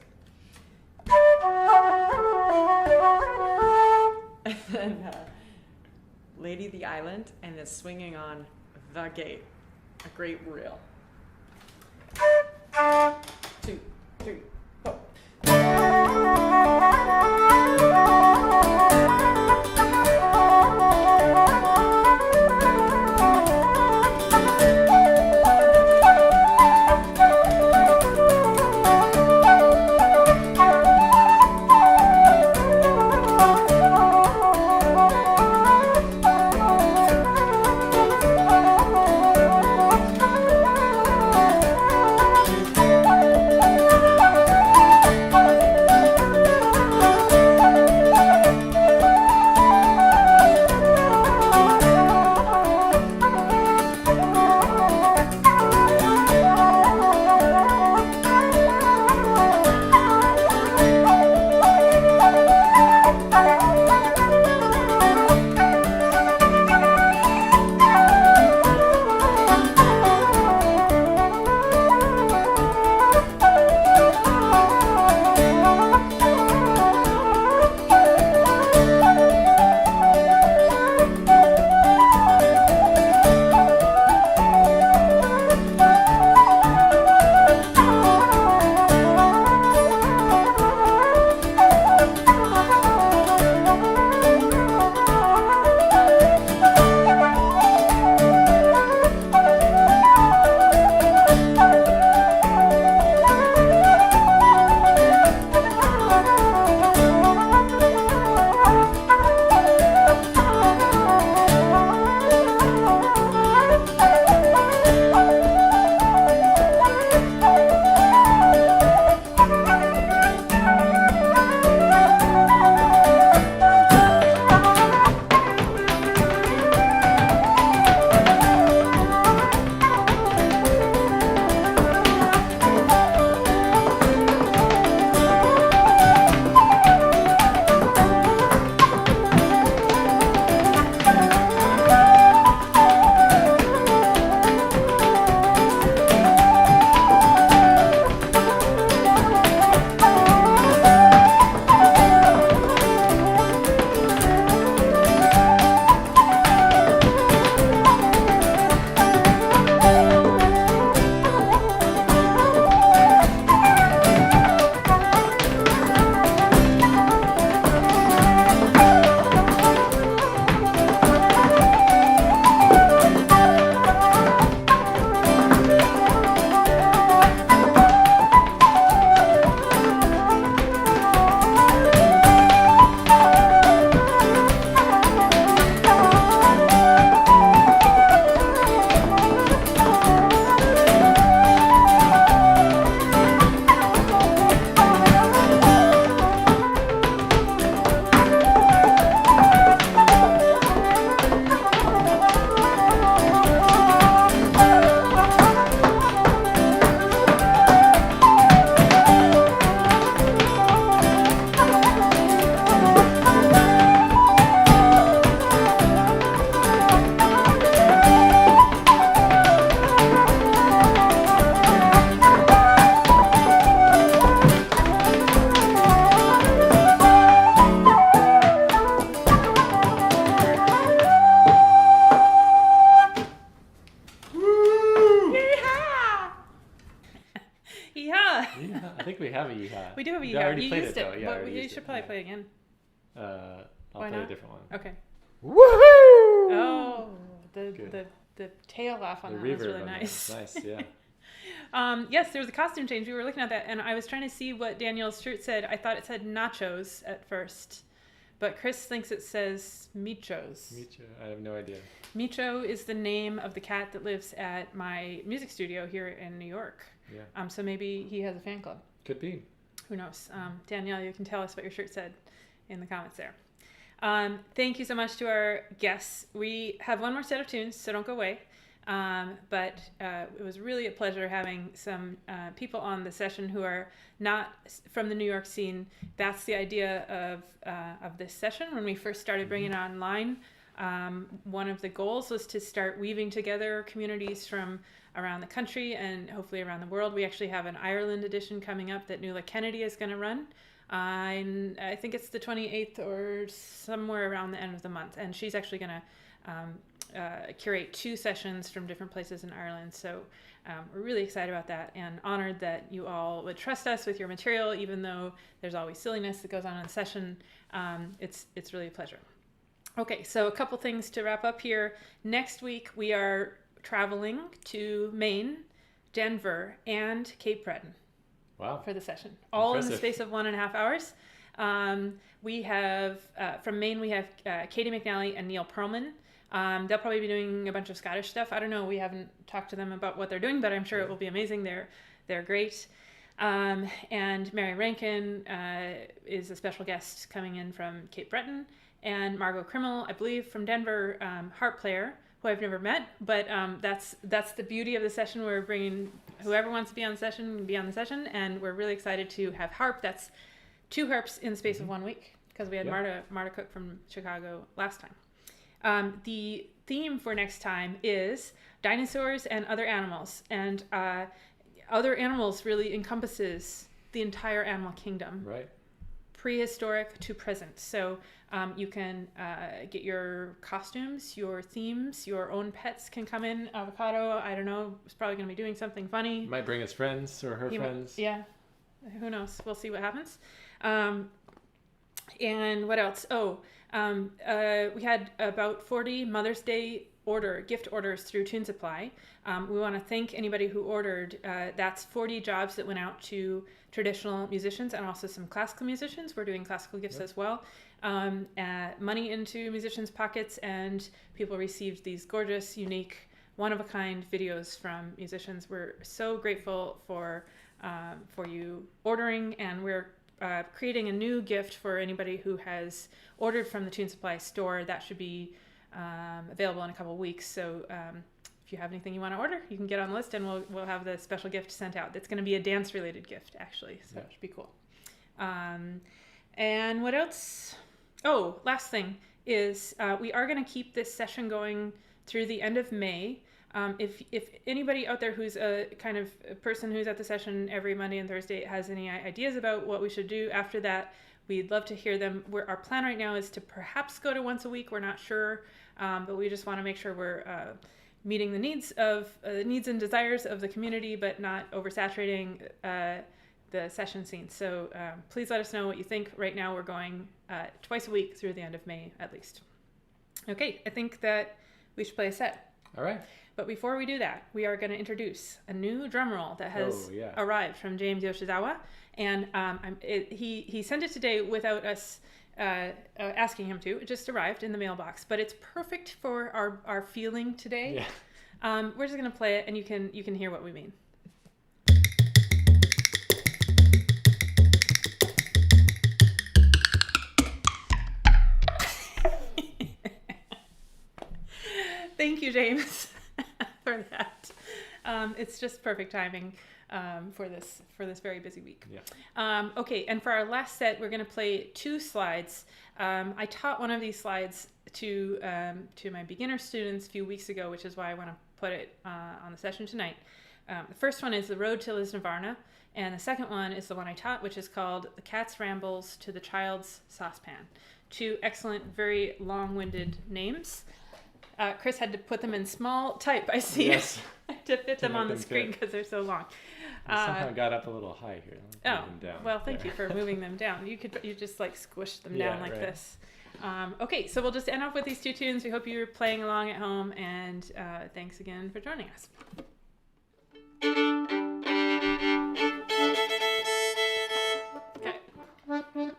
And then Lady the Island, and it's swinging on The Gate. A great reel. 2, 3, 4. Yeehaw. I think we have a yeehaw. We do have a We yeehaw. already You played used it, it, though. Yeah, I but already you used should it. probably Yeah. play it again. I'll Why play not? a different one. Okay. Woohoo! Oh, Good. the tail off on The that was reverb really on that nice. was nice, yeah. Yes, there was a costume change. We were looking at that, and I was trying to see what Danielle's shirt said. I thought it said nachos at first, but Chris thinks it says michos. Micho, I have no idea. Micho is the name of the cat that lives at my music studio here in New York. Yeah. So maybe he has a fan club. Could be. Who knows? Danielle, you can tell us what your shirt said in the comments there. Thank you so much to our guests. We have one more set of tunes, so don't go away. But it was really a pleasure having some people on the session who are not from the New York scene. That's the idea of this session. When we first started bringing it online, one of the goals was to start weaving together communities from around the country and hopefully around the world. We actually have an Ireland edition coming up that Nuala Kennedy is going to run. I think it's the 28th or somewhere around the end of the month. And she's actually going to curate 2 sessions from different places in Ireland. So we're really excited about that and honored that you all would trust us with your material, even though there's always silliness that goes on in the session. It's really a pleasure. Okay, so a couple things to wrap up here. Next week, we are traveling to Maine, Denver, and Cape Breton. Wow. For the session. All Impressive. in the space of 1.5 hours. We have, from Maine, we have Katie McNally and Neil Perlman. They'll probably be doing a bunch of Scottish stuff. I don't know. We haven't talked to them about what they're doing, but I'm sure it will be amazing. They're great. And Mary Rankin is a special guest coming in from Cape Breton. And Margot Krimmel, I believe, from Denver, harp player, who I've never met. But that's the beauty of the session. We're bringing whoever wants to be on the session, and we're really excited to have harp. That's 2 harps in the space of 1 week, because we had Marta Cook from Chicago last time. The theme for next time is dinosaurs and other animals. And other animals really encompasses the entire animal kingdom. Right. Prehistoric to present. So you can get your costumes, your themes, your own pets can come in. Avocado, I don't know, is probably going to be doing something funny. Might bring his friends or her friends. Yeah, who knows? We'll see what happens. And what else? We had about 40 Mother's Day gift orders through Tune Supply. We want to thank anybody who ordered. That's 40 jobs that went out to traditional musicians and also some classical musicians. We're doing classical gifts as well. Money into musicians' pockets, and people received these gorgeous, unique, one-of-a-kind videos from musicians. We're so grateful for you ordering, and we're creating a new gift for anybody who has ordered from the Tune Supply store. That should be available in a couple of weeks. So if you have anything you want to order, you can get on the list, and we'll have the special gift sent out. It's going to be a dance-related gift, actually, so it should be cool. And what else? Oh, last thing is we are going to keep this session going through the end of May. If anybody out there who's a kind of a person who's at the session every Monday and Thursday has any ideas about what we should do after that, we'd love to hear them. Our plan right now is to perhaps go to once a week. We're not sure, but we just want to make sure we're meeting the needs and desires of the community, but not oversaturating the session scene. So please let us know what you think. Right now we're going twice a week through the end of May at least. Okay, I think that we should play a set. All right. But before we do that, we are going to introduce a new drum roll that has arrived from James Yoshizawa. And he sent it today without us asking him to. It just arrived in the mailbox. But it's perfect for our feeling today. Yeah. We're just going to play it, and you can hear what we mean. Thank you, James, for that. It's just perfect timing for this very busy week. Yeah. Okay, and for our last set, we're going to play 2 slides. I taught one of these slides to my beginner students a few weeks ago, which is why I want to put it on the session tonight. The first one is The Road to Lisdoonvarna, and the second one is the one I taught, which is called The Cat's Rambles to the Child's Saucepan. 2 excellent, very long-winded names. Chris had to put them in small type, I see. Yes. I had to fit them on the screen because they're so long. Somehow got up a little high here. Oh, Move them down. well, thank There. you for moving them down. You just like squish them down like right. this. Okay, so we'll just end off with these two tunes. We hope you're playing along at home, and thanks again for joining us. Okay.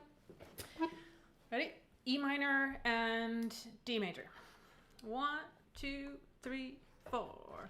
Ready? E minor and D major. 1, 2, 3, 4.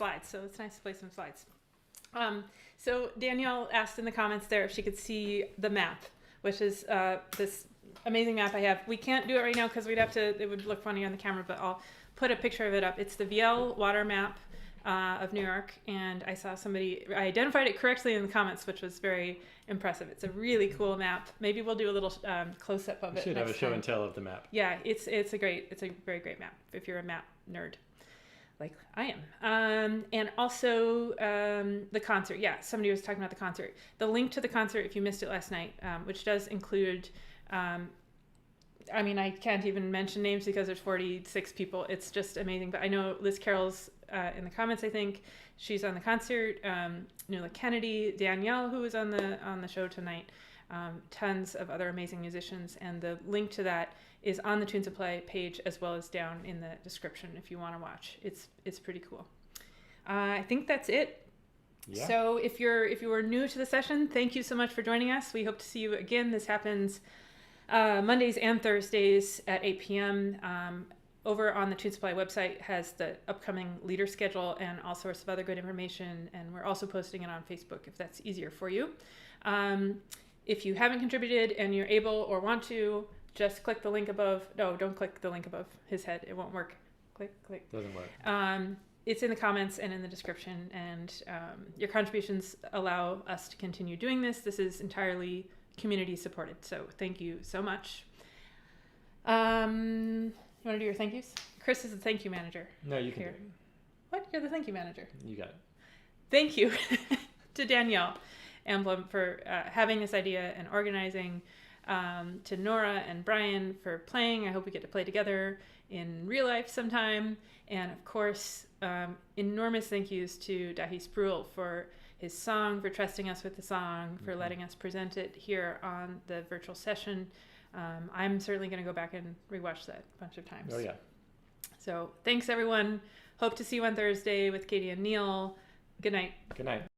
slides, so it's nice to play some slides. So Danielle asked in the comments there if she could see the map, which is this amazing map I have. We can't do it right now because it would look funny on the camera, but I'll put a picture of it up. It's the Viel water map of New York, and I saw somebody identified it correctly in the comments, which was very impressive. It's a really cool map. Maybe we'll do a little close-up of it. We should have a show and tell of the map. Yeah, it's a very great map if you're a map nerd like I am. And also the concert. Yeah, somebody was talking about the concert. The link to the concert, if you missed it last night, which does include, I mean, I can't even mention names because there's 46 people. It's just amazing. But I know Liz Carroll's in the comments, I think. She's on the concert. Nuala Kennedy, Danielle, who was on the show tonight. Tons of other amazing musicians. And the link to that is on the Tunes of Play page as well as down in the description if you want to watch. It's pretty cool. I think that's it. Yeah. So if you are new to the session, thank you so much for joining us. We hope to see you again. This happens Mondays and Thursdays at 8 p.m. Over on the Tunes of Play website has the upcoming leader schedule and all sorts of other good information. And we're also posting it on Facebook if that's easier for you. If you haven't contributed and you're able or want to, just click the link above. No, don't click the link above his head. It won't work. Click. Doesn't work. It's in the comments and in the description. And your contributions allow us to continue doing this. This is entirely community supported. So thank you so much. You want to do your thank yous? Chris is the thank you manager. No, you can do it. What? You're the thank you manager. You got it. Thank you to Danielle Enblom for having this idea and organizing, to Norah and Brian for playing. I hope we get to play together in real life sometime. And of course, enormous thank yous to Dáithí Sproule for his song, for trusting us with the song, for letting us present it here on the virtual session. I'm certainly going to go back and rewatch that a bunch of times. Oh, yeah. So thanks, everyone. Hope to see you on Thursday with Katie and Neil. Good night. Good night.